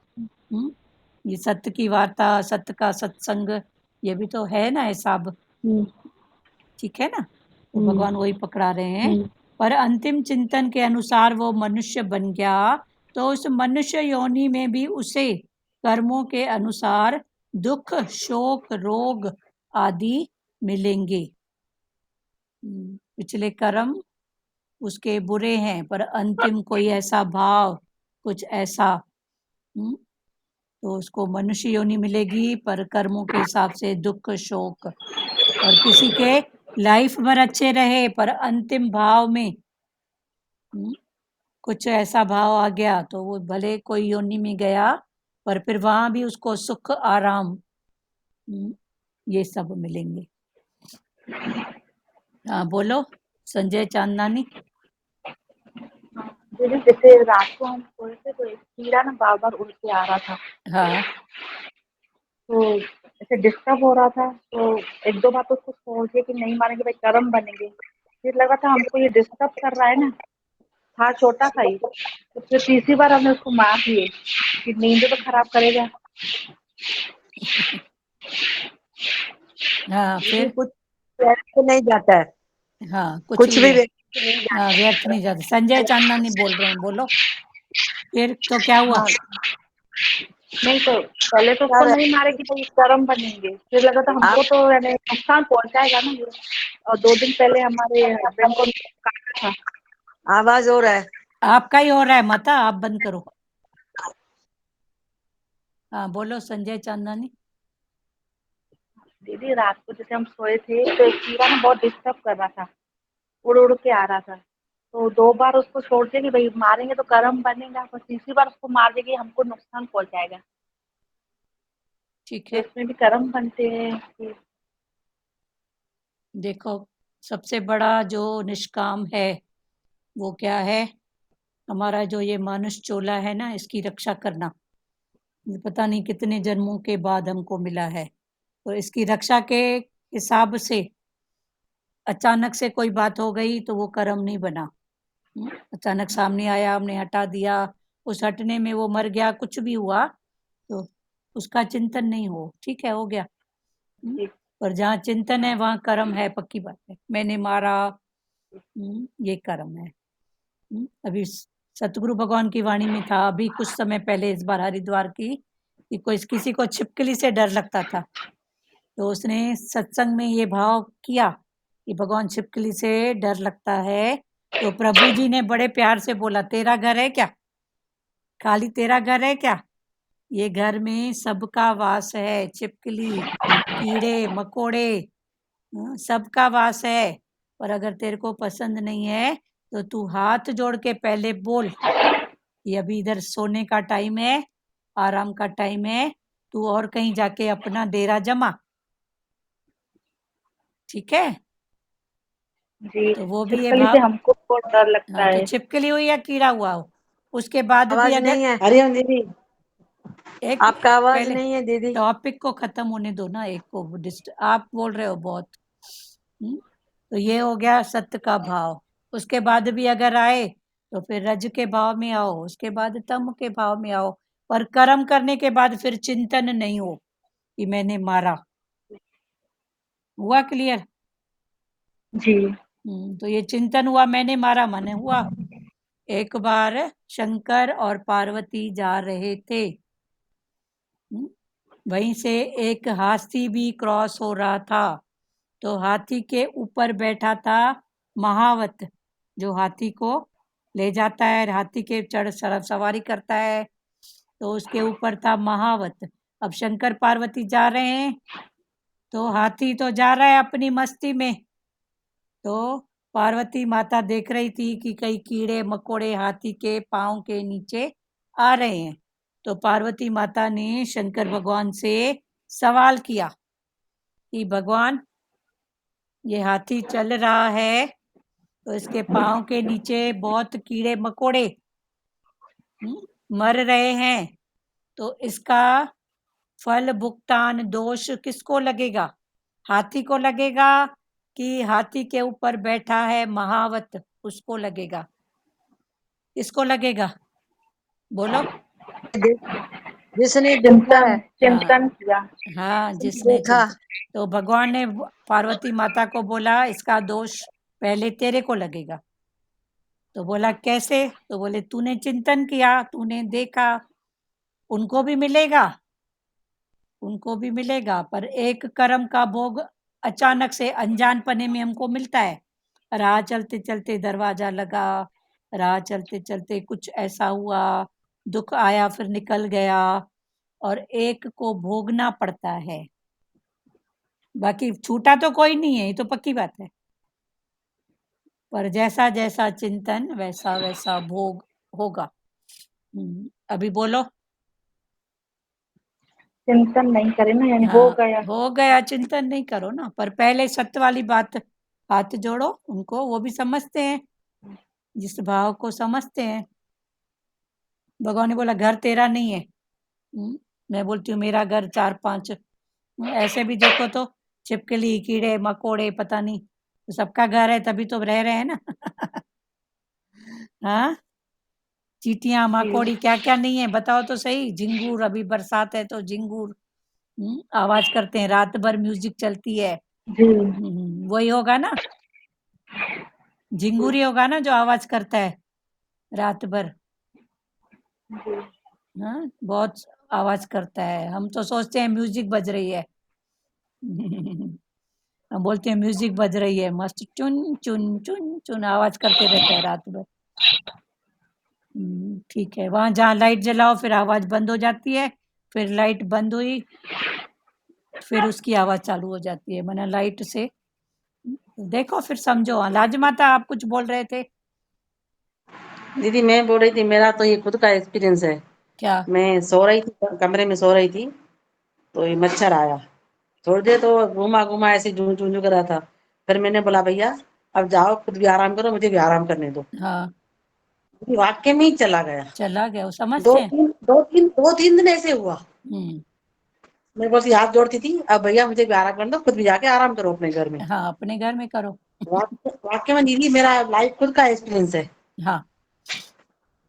ये सत्य की वार्ता, सत्य का सत्संग, ये भी तो है ना हिसाब। ठीक है ना, तो भगवान वही पकड़ा रहे हैं। पर अंतिम चिंतन के अनुसार वो मनुष्य बन गया, तो उस मनुष्य योनि में भी उसे कर्मों के अनुसार दुख, शोक, रोग आदि मिलेंगे। पिछले कर्म उसके बुरे हैं, पर अंतिम कोई ऐसा भाव, कुछ ऐसा तो उसको मनुष्य योनि मिलेगी, पर कर्मों के हिसाब से दुख शोक। और किसी के लाइफ भर अच्छे रहे पर अंतिम भाव में कुछ ऐसा भाव आ गया तो वो भले कोई योनि में गया पर फिर वहां भी उसको सुख आराम ये सब मिलेंगे। हाँ बोलो संजय चांदनानी। दीदी जैसे रात को हम सोए थे तो एक कीड़ा ना बार बार उड़ के आ रहा था, हाँ तो ऐसे डिस्टर्ब हो रहा था। तो एक दो बार तो उसको सोचे कि नहीं मारेंगे भाई, कर्म बनेंगे। फिर लगा था हमको ये डिस्टर्ब कर रहा है ना, था छोटा सा ही। तो फिर तीसरी बार हमने उसको मार दिए कि नींद तो खराब करेगा। हाँ लेकिन फिर कुछ व्यर्थ नहीं जाता है, हाँ कुछ कुछ भी भी व्यर्थ नहीं हाँ व्यर्थ नहीं जाता। संजय चांदनानी बोल रहे हैं, बोलो फिर तो क्या हुआ। हाँ, नहीं तो पहले तो उसको जाता नहीं मारे कि भाई कर्म बनेंगे, फिर लगा था आप हमको तो यानी नुकसान पहुंचाएगा ना ये। और 2 दिन पहले हमारे हस्बैंड को काटा था। आवाज हो रहा है। आपका ही हो रहा है, माता आप बंद करो। हाँ बोलो संजय चांदनानी। दीदी रात को जैसे हम सोए थे तो एक कीड़ा ना बहुत डिस्टर्ब कर रहा था, उड़ उड़ के आ रहा था। तो 2 बार उसको छोड़ के कि भाई मारेंगे तो कर्म बनेगा, पर तीसरी बार उसको मार देंगे हमको नुकसान पहुंचाएगा। ठीक तो है इसमें भी कर्म बनते हैं कि देखो, सबसे बड़ा जो निष्काम है वो क्या है, हमारा जो ये मानुष चोला है ना, इसकी रक्षा करना। ये पता नहीं कितने जन्मों के बाद हमको मिला है, तो इसकी रक्षा के हिसाब से अचानक से कोई बात हो गई तो वो कर्म नहीं बना। अचानक सामने आया, हमने हटा दिया, उस हटने में वो मर गया, कुछ भी हुआ तो उसका चिंतन नहीं हो, ठीक है, हो गया। पर जहाँ चिंतन है वहां कर्म है, पक्की बात है। मैंने मारा, ये कर्म है। अभी सतगुरु भगवान की वाणी में था अभी कुछ समय पहले, इस बार हरिद्वार की, कि कोई किसी को छिपकली से डर लगता था, तो उसने सत्संग में ये भाव किया कि भगवान छिपकली से डर लगता है, तो प्रभु जी ने बड़े प्यार से बोला, तेरा घर है क्या, खाली तेरा घर है क्या, ये घर में सबका वास है, छिपकली कीड़े मकोड़े सबका वास है। पर अगर तेरे को पसंद नहीं है तो तू हाथ जोड़ के पहले बोल, ये अभी इधर सोने का टाइम है, आराम का टाइम है, तू और कहीं जाके अपना डेरा जमा, ठीक है। जी तो वो भी ये छिपकली से भाव, हमको बहुत डर लगता हाँ तो है। छिपकली हुई या कीड़ा हुआ हो, उसके बाद भी आवाज अगर नहीं है, हरिओम दीदी। एक आपका आवाज पहले नहीं है दीदी। टॉपिक को खत्म होने दो ना, एक को आप बोल रहे हो बहुत। तो ये हो गया सत्य का भाव। उसके बाद भी अगर आए तो फिर रज के भाव में आओ, उसके बाद तम के भाव में आओ, पर कर्म करने के बाद फिर चिंतन नहीं हो कि मैंने मारा। हुआ क्लियर। जी तो ये चिंतन हुआ, मैंने मारा माने हुआ। एक बार शंकर और पार्वती जा रहे थे, वहीं से एक हाथी भी क्रॉस हो रहा था, तो हाथी के ऊपर बैठा था महावत, जो हाथी को ले जाता है, हाथी के चढ़ सवारी करता है, तो उसके ऊपर था महावत। अब शंकर पार्वती जा रहे हैं, तो हाथी तो जा रहा है अपनी मस्ती में, तो पार्वती माता देख रही थी कि कई कीड़े मकोड़े हाथी के पांव के नीचे आ रहे हैं, तो पार्वती माता ने शंकर भगवान से सवाल किया कि भगवान, ये हाथी चल रहा है तो इसके पांव के नीचे बहुत कीड़े मकोड़े मर रहे हैं, तो इसका फल भुगतान दोष किसको लगेगा, हाथी को लगेगा कि हाथी के ऊपर बैठा है महावत उसको लगेगा, किसको लगेगा, बोलो। जिसने देखा चिंतन है, हाँ चिंतन किया। हाँ, जिसने जिसने देखा। चिंतन, तो भगवान ने पार्वती माता को बोला इसका दोष पहले तेरे को लगेगा। तो बोला कैसे, तो बोले तूने चिंतन किया, तूने देखा, उनको भी मिलेगा, उनको भी मिलेगा, पर एक कर्म का भोग अचानक से अनजानपने में हमको मिलता है। राह चलते चलते दरवाजा लगा, राह चलते चलते कुछ ऐसा हुआ, दुख आया फिर निकल गया, और एक को भोगना पड़ता है। बाकी छूटा तो कोई नहीं है, ये तो पक्की बात है। पर जैसा जैसा चिंतन वैसा वैसा भोग होगा। अभी बोलो। चिंतन नहीं करे ना, यानी हो गया। हो गया, चिंतन नहीं करो ना। पर पहले सत्य वाली बात, हाथ जोड़ो उनको, वो भी समझते हैं, जिस भाव को समझते हैं। भगवान ने बोला घर तेरा नहीं है। मैं बोलती हूँ मेरा घर 4-5। ऐसे भी देखो तो छिपकली, कीड़े मकोड़े, पता नहीं, तो सबका घर है, तभी तो रह रहे हैं ना। हाँ, चींटियां मकोड़ी क्या क्या नहीं है, बताओ तो सही। झिंगूर, अभी बरसात है तो झिंगूर आवाज करते हैं, रात भर म्यूजिक चलती है। जी वही होगा ना, झिंगूर ही होगा ना जो आवाज करता है रात भर। जी हाँ, बहुत आवाज करता है। हम तो सोचते हैं म्यूजिक बज रही है। हम बोलते हैं म्यूजिक बज रही है, मस्त चुन चुन चुन चुन आवाज करते रहता है रात भर। ठीक है, वहां जहाँ लाइट जलाओ फिर आवाज बंद हो जाती है, फिर लाइट बंद हुई फिर उसकी आवाज चालू हो जाती है, मैंने लाइट से देखो फिर समझो। लाजमाता आप कुछ बोल रहे थे। दीदी मैं बोल रही थी, मेरा तो ये खुद का एक्सपीरियंस है। क्या? मैं सो रही थी, कमरे में सो रही थी, तो ये मच्छर आया। थोड़ी देर तो घूमा घूमा ऐसे जू जू जू कर रहा था। फिर मैंने बोला भैया अब जाओ, खुद भी आराम करो, मुझे भी आराम करने दो। हाँ, वाक्य में ही चला गया। चला गया, वो दो समझते हैं। तीन दो तीन दो तीन दिन ऐसे हुआ। हम्म, मैं बोलती हाथ जोड़ती थी, अब भैया मुझे भी आराम करने दो, खुद भी जाके आराम करो अपने घर में। हाँ, अपने घर में करो। वाक्य में दीदी मेरा लाइफ खुद का एक्सपीरियंस है। हाँ,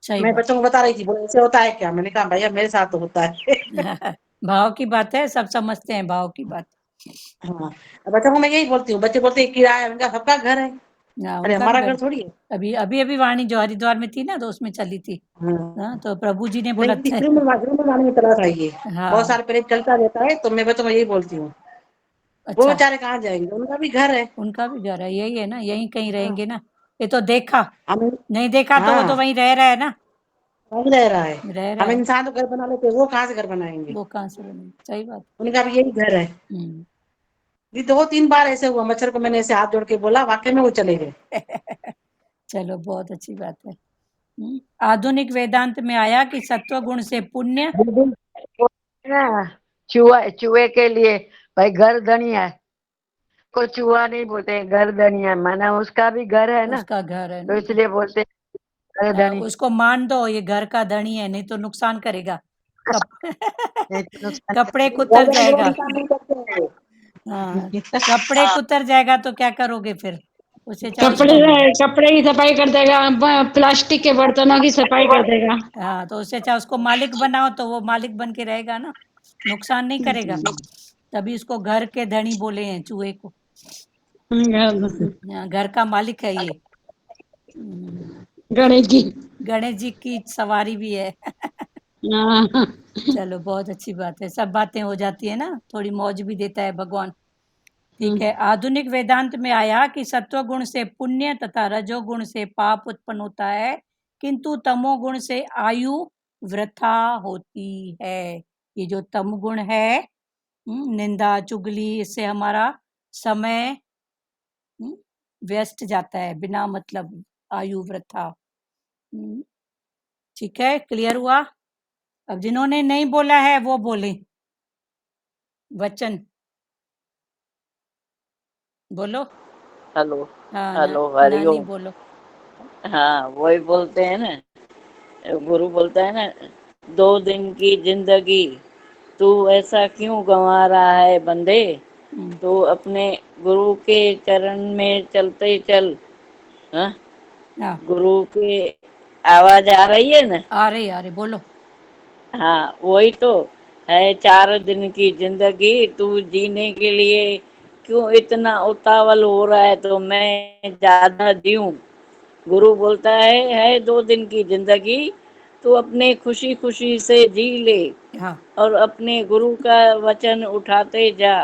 सही मैं बात। बच्चों को बता रही थी, बोले ऐसे होता है क्या? मैंने कहा भैया मेरे साथ तो होता है। भाव की बात है, सब समझते हैं भाव की बात। हाँ, बच्चों को मैं यही बोलती हूँ। बच्चे बोलते हैं कीड़ा है, उनका सबका घर है। हाँ, अरे उनका भी हमारा घर। घर थोड़ी है। अभी अभी अभी वाणी जो हरिद्वार में थी ना, तो उसमें चली थी। हाँ, तो प्रभु जी ने नहीं बोला दीदी था। ग्रुप में में चला था ये। बहुत हाँ, साल पहले चलता रहता है, तो मैं बच्चों को यही बोलती हूँ। वो अच्छा, बेचारे कहाँ जाएंगे, उनका भी घर है। उनका भी घर है, यही है ना, यहीं कहीं हाँ, रहेंगे ना। ये तो देखा, हम नहीं देखा तो वो तो हाँ वहीं रह रहा है ना। वही रह रहा है। रह रहा हम है, इंसान तो घर बना लेते हैं, वो कहाँ से घर बनाएंगे? वो कहाँ से बने, सही बात। उनका भी यही घर है। हम्म। ये 2-3 बार ऐसे हुआ, मच्छर को मैंने ऐसे हाथ जोड़ के बोला, वाकई में वो चले गए। चलो, बहुत अच्छी बात है। आधुनिक वेदांत में आया कि सत्व गुण से पुण्य। ना चूहा, चूहे के लिए भाई घर धनिया है, को चूहा नहीं बोलते, घर धनिया, माना उसका भी घर है ना, उसका घर है तो ना। इसलिए बोलते घर धनी। उसको मान दो, ये घर का धनी है, नहीं तो नुकसान करेगा। कप नहीं तो नुकसान कपड़े करेगा। कुतर वो जाएगा। इंसान नहीं करते हैं वो। हाँ, कपड़े कुतर जाएगा तो क्या करोगे फिर? उसे चाहे कपड़े उसको, कपड़े की सफाई कर देगा, प्लास्टिक के बर्तनों की सफाई कर देगा। हाँ, तो उसे चाहे उसको मालिक बनाओ तो वो मालिक बन के रहेगा ना, नुकसान नहीं करेगा। तभी उसको घर के धनी बोले हैं चूहे को। घर का मालिक है ये। गणेश जी। गणेश जी की सवारी भी है। हाँ। चलो, बहुत अच्छी बात है, सब बातें हो जाती है ना, थोड़ी मौज भी देता है भगवान। ठीक है, आधुनिक वेदांत में आया कि सत्व गुण से पुण्य तथा रजोगुण से पाप उत्पन्न होता है, किंतु तमोगुण से आयु वृथा होती है। ये जो तमगुण है, निंदा चुगली, इससे हमारा समय व्यस्त जाता है बिना मतलब, आयु वृथा। ठीक है, क्लियर हुआ? अब जिन्होंने नहीं बोला है वो बोले वचन, बोलो। हेलो। हाँ, हेलो, नानी हरिओम। बोलो। हाँ, वही बोलते हैं ना, गुरु बोलता है ना, 2 दिन की जिंदगी तू ऐसा क्यों गंवा रहा है बंदे, तो अपने गुरु के चरण में चलते चल। हाँ, हाँ, गुरु के आवाज आ रही है ना। आ रही बोलो। हाँ, वही तो है, 4 दिन की जिंदगी तू जीने के लिए क्यों इतना उतावल हो रहा है, तो मैं ज्यादा जीऊं। गुरु बोलता है 2 दिन की जिंदगी, तू अपने खुशी खुशी से जी ले, हाँ, और अपने गुरु का वचन उठाते जा।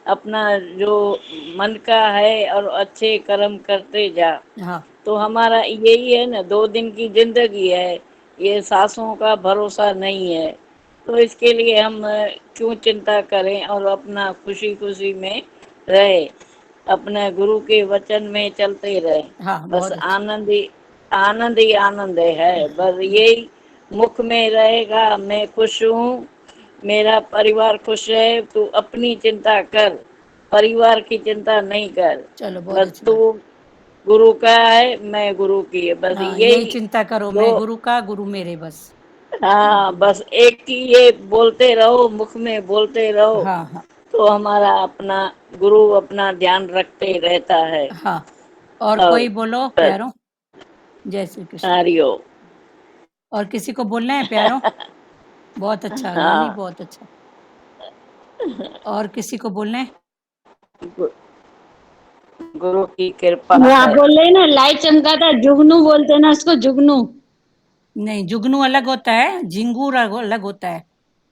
अपना जो मन का है और अच्छे कर्म करते जा। हाँ, तो हमारा यही है ना, 2 दिन की जिंदगी है, ये सांसों का भरोसा नहीं है। तो इसके लिए हम क्यों चिंता करें और अपना खुशी खुशी में रहे, अपने गुरु के वचन में चलते रहे। हाँ बस बहुत अच्छा। आनंद ही आनंद है। बस यही मुख में रहेगा, मैं खुश हूँ, मेरा परिवार खुश है। तू अपनी चिंता कर, परिवार की चिंता नहीं कर। चलो बहुत बस अच्छी तू बात। गुरु का है, मैं गुरु की है, बस हाँ यही यही चिंता करो, दो। मैं गुरु का, गुरु मेरे, बस। हाँ, बस एक ही ये बोलते रहो, मुख में बोलते रहो, हाँ हाँ तो हमारा अपना गुरु अपना ध्यान रखते रहता है। हाँ। और और कोई बोलो बस प्यारो। जय श्री कृष्ण। हरिओ। और किसी को बोलना है प्यारो? बहुत अच्छा नानी, हाँ, बहुत अच्छा। और किसी को बोलना है? गु- गुरु की कृपा वो आप है। बोल रहे हैं ना, लाइट चमका था, जुगनू बोलते हैं ना उसको, जुगनू। नहीं, जुगनू अलग होता है, झिंगूर अलग होता है।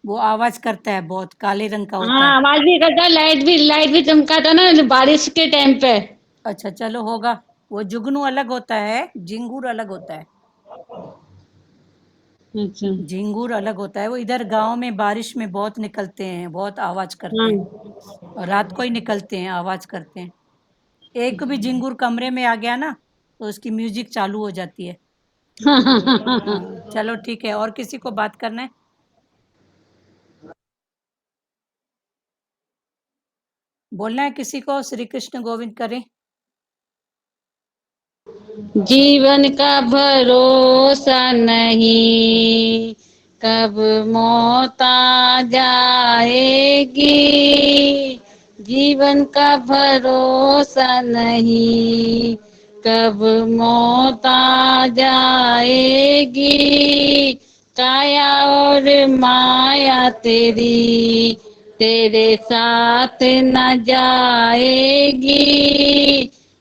वो आवाज करता है, बहुत काले रंग का होता हाँ है। आवाज भी करता है, लाइट भी चमका था ना बारिश के टाइम पे। अच्छा चलो होगा। वो जुगनू अलग होता है, झिंगूर अलग होता है। अच्छा। झिंगूर अलग होता है, वो इधर गांव में बारिश में बहुत निकलते हैं, बहुत आवाज करते हाँ। हैं। और रात को ही निकलते हैं, आवाज करते हैं। एक भी झिंगूर कमरे में आ गया ना, तो उसकी म्यूजिक चालू हो जाती है। हाँ चलो ठीक है। और किसी को बात करना है? बोलना है किसी को, श्री कृष्ण गोविंद करें। जीवन का भरोसा नहीं, कब मौत आ जाएगी। जीवन का भरोसा नहीं, कब मौत आ जाएगी। काया और माया तेरी तेरे साथ न जाएगी।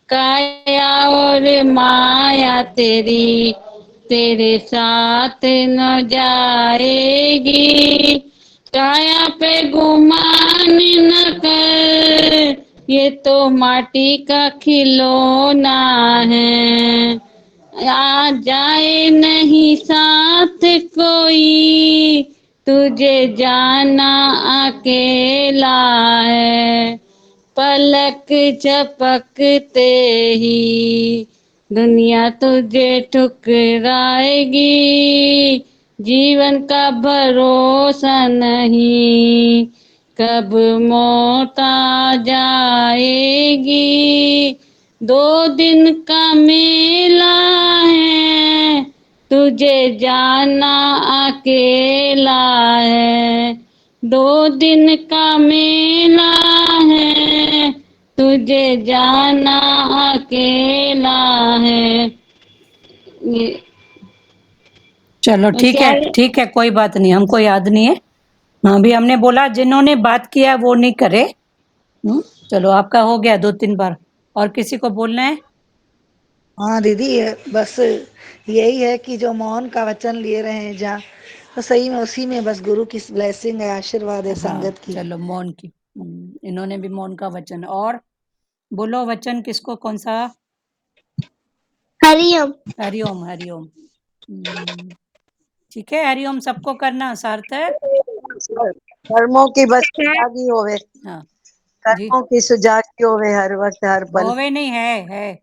काया और माया तेरी तेरे साथ न जाएगी। काया पे गुमान न कर, ये तो माटी का खिलौना है। आ जाए नहीं साथ कोई, तुझे जाना अकेला है। पलक झपकते ही दुनिया तुझे ठुकराएगी। जीवन का भरोसा नहीं, कब मौत आ जाएगी। 2 दिन का मेला है, तुझे जाना अकेला है। 2 दिन का मेला है, तुझे जाना अकेला है। ये चलो ठीक क्या है, है? ठीक है, कोई बात नहीं, हमको याद नहीं है। हाँ अभी हमने बोला जिन्होंने बात किया वो नहीं करे। चलो आपका हो गया 2-3 बार। और किसी को बोलना है? हाँ दीदी, बस यही है कि जो मौन का वचन लिए रहे हैं जहाँ, तो सही में उसी में बस गुरु की ब्लेसिंग है, आशीर्वाद है हाँ संगत की। चलो मौन की। इन्होंने भी मौन का वचन। और बोलो वचन किसको, कौन सा? हरिओम। हरिओम हरिओम। ठीक है, हरिओम सबको करना सार्थक। कर्मों की बस सुजागी होवे, हाँ जी। कर्मों की सुजागी होवे हर वक्त हर पल। होवे नहीं है।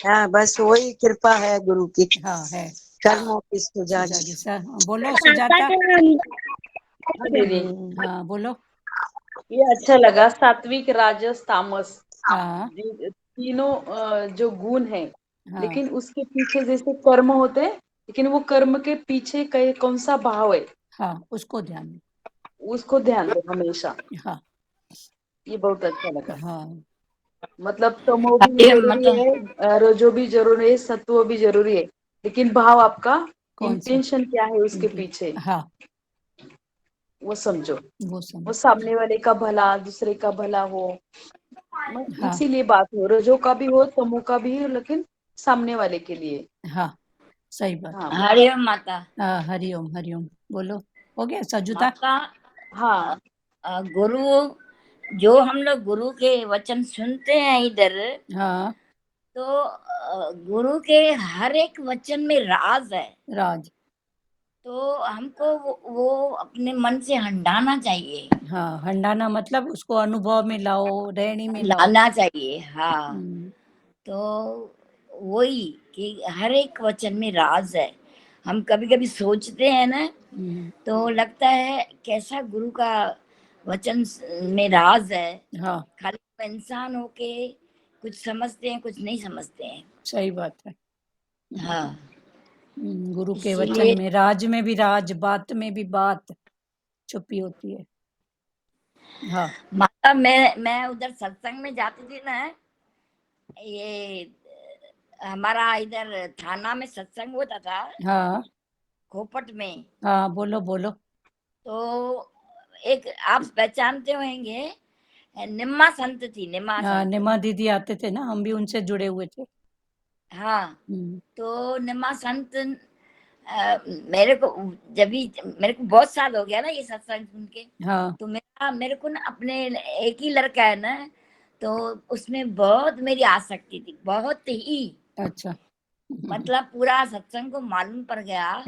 हाँ बस वही कृपा है गुरु की, हाँ है। कर्मों की सुजागी। सुजागी सर बोलो सुजाता। हाँ दीदी, हाँ बोलो। ये अच्छा लगा, सात्विक राजस तामस, हाँ तीनों जो गुण है, हाँ लेकिन उसके पीछे जैसे कर्म होते हैं, लेकिन वो कर्म के पीछे कौन सा भाव है, हाँ उसको ध्यान में। उसको ध्यान दो हमेशा। हाँ ये बहुत अच्छा लगा। हाँ मतलब तमो भी जरूरी है, रजो भी जरूरी है, सत्व भी जरूरी है, लेकिन भाव आपका कौन सा? इंटेंशन क्या है उसके पीछे, हाँ वो समझो। वो वो समझ। सामने वाले का भला, दूसरे का भला हो, हाँ इसीलिए बात हो, रजो का भी हो, तमो का भी हो, लेकिन सामने वाले के लिए। हाँ सही बात। हाँ हरिओम माता। हाँ हरिओम हरिओम। बोलो। हो गया सजुता? माता, हाँ गुरु, जो हम लोग गुरु के वचन सुनते हैं इधर, हाँ तो गुरु के हर एक वचन में राज है। राज। तो हमको वो अपने मन से हंडाना चाहिए, हाँ, हंडाना मतलब उसको अनुभव में लाओ, रहनी में लाओ। लाना चाहिए। हाँ, हम्म, तो वही कि हर एक वचन में राज है। हम कभी-कभी सोचते हैं ना, हम्म, तो लगता है कैसा गुरु का वचन में राज है। हाँ, खाली हम इंसान होके कुछ समझते हैं, कुछ नहीं समझते हैं। सही बात है। हाँ, गुरु के वचन इसीलिए में राज में भी राज, बात में भी बात छुपी होती है। हाँ, माता मैं उधर सत्संग में जाती थी ना, ये हमारा इधर थाना में सत्संग होता था, हाँ, खोपट में। हाँ, बोलो बोलो। तो एक आप पहचानते होंगे, निम्मा संत थी, निम्मा हाँ, संत। निमा दीदी आते थे ना, हम भी उनसे जुड़े हुए थे। हाँ, हम्म, तो निम्मा संत मेरे को जब भी मेरे को बहुत साल हो गया ना ये सत्संग सुन के, हाँ, तो मेरे को ना अपने एक ही लड़का है ना, तो उसमें बहुत मेरी आसक्ति थी, बहुत ही। अच्छा। मतलब पूरा सत्संग को मालूम पड़ गया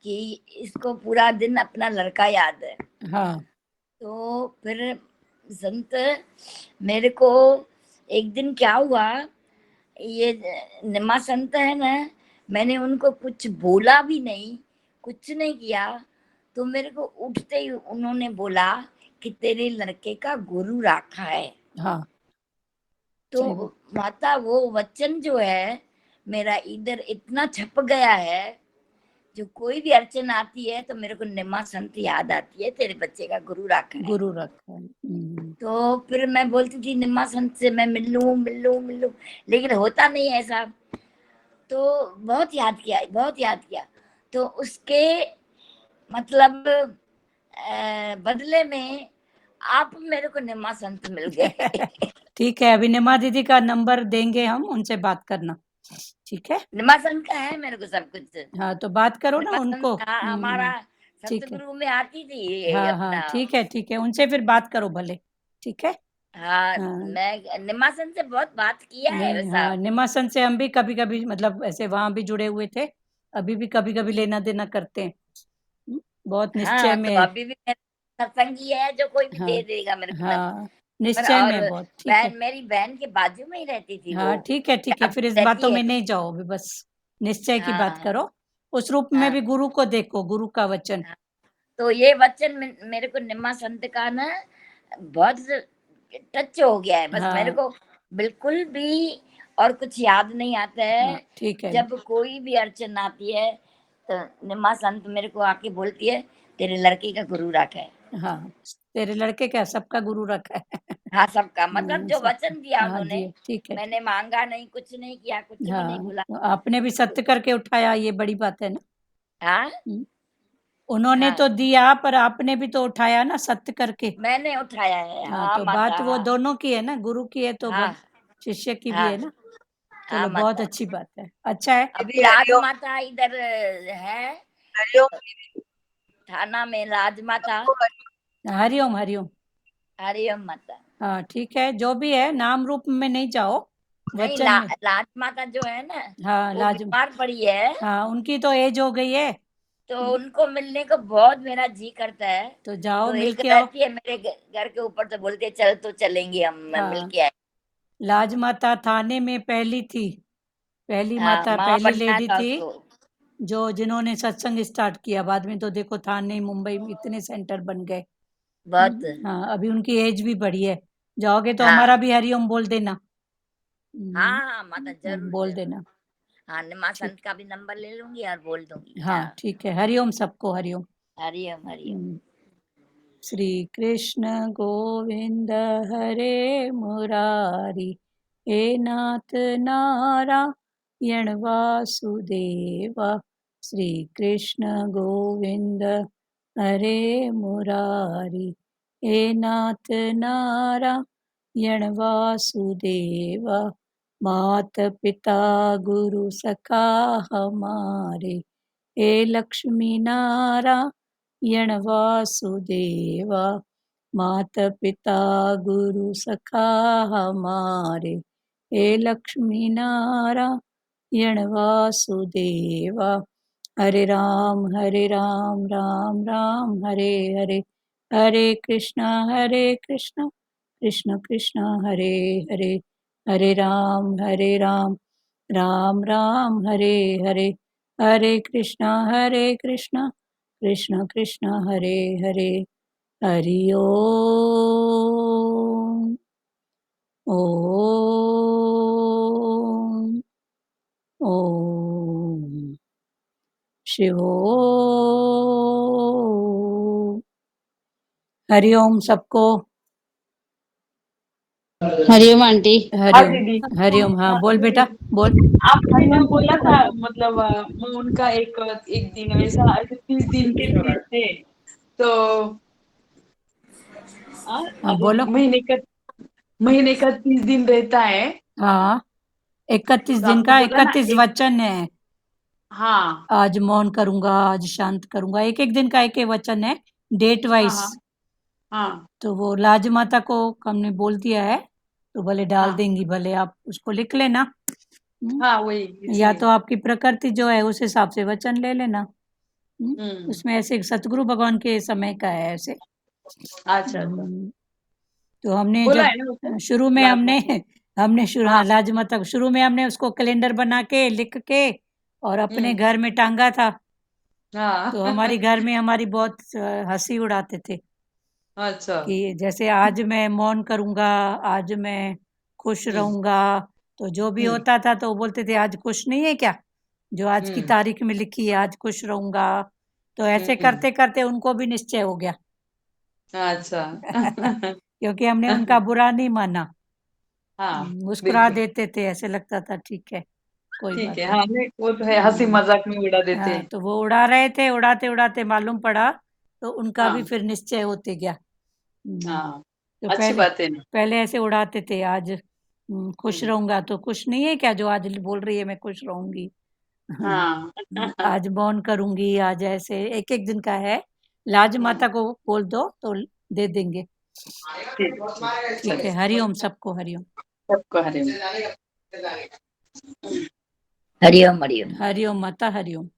कि इसको पूरा दिन अपना लड़का याद है। हाँ, तो फिर संत मेरे को एक दिन क्या हुआ, ये निमा संत है ना, मैंने उनको कुछ बोला भी नहीं, कुछ नहीं किया, तो मेरे को उठते ही उन्होंने बोला कि तेरे लड़के का गुरु राखा है। हाँ, तो सही बात। माता वो वचन जो है मेरा इधर इतना छप गया है, जो कोई भी अड़चन आती है तो मेरे को निमा संत याद आती है, तेरे बच्चे का गुरु रखा है। गुरु रखा है। तो फिर मैं बोलती थी निम्मा संत से मैं मिल लूं, लेकिन होता नहीं है ऐसा। तो बहुत याद किया, बहुत याद किया। तो उसके मतलब बदले में आप मेरे को निम्मा संत मिल गए। ठीक है, अभी निमा दीदी का नंबर देंगे हम, उनसे बात करना। ठीक है। निम्मा संत का है मेरे को सब कुछ। हाँ, तो बात करो ना निम्मा उनको। संत हमारा ठीक है। सतगुरु में आती थी ये हाँ, हाँ, अपना। ठीक है, उनसे फिर बात करो भले। ठीक है। हाँ, हाँ, मैं निम्मा संत से बहुत बात किया है नहीं, वैसा। हाँ, निमासन से हम भी कभी कभी मतलब ऐसे वहां भी जुड़े हुए थे, अभी भी कभी कभी लेना देना करते हैं। बहुत निश्चय हाँ, में तो है। अभी भी मेरा सत्संगी है, जो कोई भी हाँ, दे देगा मेरे को हाँ, नंबर। निश्चय में और है बहुत। ठीक है। बहन, मेरी बहन के बाजू में ही रहती थी वो, हाँ, ठीक है, अब फिर इस रहती बातों है। में नहीं जाओ अभी, बस निश्चय की बात हाँ, करो। उस रूप में हाँ, भी गुरु को देखो, गुरु का वचन। हाँ। तो ये वचन मेरे को निम्मा संत का ना बहुत टच हो गया है। बस मेरे हाँ, को बिल्कुल भी और कुछ याद नहीं आता हाँ, है। ठीक है। जब कोई भी अड़चन आती है तो निम्मा संत मेरे को आके बोलती है तेरे लड़के का गुरु रखा है। हाँ, तेरे लड़के क्या, सबका गुरु रखा है। हाँ, सबका मतलब जो सबका। वचन दिया हाँ उन्होंने, जी, ठीक है, मैंने मांगा नहीं, कुछ नहीं किया, कुछ भी नहीं हाँ, बोला। तो आपने भी सत्य करके उठाया, ये बड़ी बात है ना। हाँ, हम्म, उन्होंने हाँ, तो दिया पर आपने भी तो उठाया ना, सत्य करके। मैंने उठाया है। हाँ, हाँ तो माता, बात वो हाँ, दोनों की है ना, गुरु की है तो हाँ, शिष्य की भी हाँ, है ना। हाँ चलो, बहुत माता। अच्छी बात है, अच्छा है। अभी राजमाता इधर है, थाना में राजमाता। हरिओम, हरिओम। हरिओम माता। हाँ, ठीक है, जो भी है, नाम रूप में नहीं जाओ, नहीं, वचन में। राजमाता जो है ना, हाँ, वो लाजम। बीमार पड़ी है, हाँ, उनकी तो एज हो गई है, तो उनको मिलने को बहुत मेरा जी करता है। तो जाओ तो मिल एक के आओ। रहती है मेरे घर के ऊपर, तो बोलते हैं, चल तो चलेंगे हम मिल हाँ, के आए। लाजमाता थाने में पहली थी, पहली हाँ, माता, माँ पहली बनना लेडी था थी, उसको। जिन्होंने सत्संग स्टार्ट किया। बाद में तो देखो थाने मुंबई में इतने सेंटर बन गए। बहुत। हाँ, अभी उनकी एज भी बढ़ी है। जाओगे तो हमारा हाँ, भी हरिओम बोल देना। हाँ, हाँ माता, जरूर बोल जरूर। देना। हाँ, निमा ठीक। संत का भी नंबर ले लूंगी और बोल दूंगी। हाँ, हाँ, ठीक है, हरिओम, सबको हरिओम। हरिओम हरिओम। हम्म, श्री कृष्ण गोविंद हरे मुरारी, हे नाथ नारायण वासुदेवा। श्री कृष्ण गोविंद हरे मुरारी, हे नाथ नारायण वासुदेवा। मात पिता गुरु सखा हमारे, हे लक्ष्मी नारायण वासुदेवा। मात पिता गुरु सखा हमारे, हे लक्ष्मी नारायण वासुदेवा। हरे राम राम राम हरे हरे, हरे कृष्णा कृष्ण कृष्ण हरे हरे, हरे राम राम राम हरे हरे, हरे कृष्णा कृष्ण कृष्ण हरे हरे। हरि ओम ओम ओम शिव ओम। हरि ओम सबको। हरिओम आंटी। हाँ हरि ओम। दीदी। हरि ओम। हाँ हाँ बोल बेटा दीदी, बोल। आपने जो बोला था मतलब मून का एक एक दिन वैसा ऐसे 30 दिन के 30 थे तो हाँ बोलो। महीने का 30 दिन रहता है। हाँ 31 तो दिन आपने का बोला ना 31 एक। वचन है। हाँ आज मौन करूंगा, आज शांत करूंगा, एक एक दिन का एक एक वचन है, डेट हाँ वाइज। हाँ हाँ तो वो लाज माता को हमने बोल दिया है, तो भले डाल हाँ देंगी, भले आप उसको लिख लेना। हाँ वही या इसलिए। तो आपकी प्रकृति जो है उस हिसाब से वचन ले लेना। हम्म। उसमें ऐसे सतगुरु भगवान के समय का है ऐसे। अच्छा अच्छा। तो हमने बोला जब है ना उसको शुरू में लाजमा। हमने हमने शुरू, हाँ। हाँ लाज माता शुरू में हमने उसको कैलेंडर बना के लिख के और अपने हम्म। घर में टांगा था। हाँ तो हमारी घर में हमारी बहुत हंसी उड़ाते थे अच्छा। कि जैसे आज मैं मौन करूंगा, आज मैं खुश हम्म रहूंगा। तो जो भी हम्म होता था तो वो बोलते थे आज खुश नहीं है क्या, जो आज की हम्म तारीख में लिखी है आज खुश रहूंगा। तो ऐसे हम्म। करते करते उनको भी निश्चय हो गया अच्छा क्योंकि हमने उनका बुरा नहीं माना। हाँ मुस्कुरा बिल्कुल। देते थे, ऐसे लगता था ठीक है कोई ठीक बात है, नहीं। हाँ नहीं वो तो है, हंसी हम्म, मजाक में उड़ा देते हाँ हैं। तो वो उड़ा रहे थे, उड़ाते उड़ाते मालूम पड़ा तो उनका भी हाँ फिर निश्चय होते गया। हाँ तो अच्छी पहले बात है ना। पहले ऐसे उड़ाते थे आज खुश हम्म, रहूंगा, तो खुश नहीं है क्या जो आज बोल रही है मैं खुश रहूंगी। हाँ आज मौन करूंगी, आज ऐसे एक एक दिन का है। लाज हम्म, माता को बोल दो तो दे देंगे। ठीक ठीक है, चलिए। हरिओम सबको, हरिओम। सबको हरे। हरिओम हरिओम। हरिओम माता, हरिओम।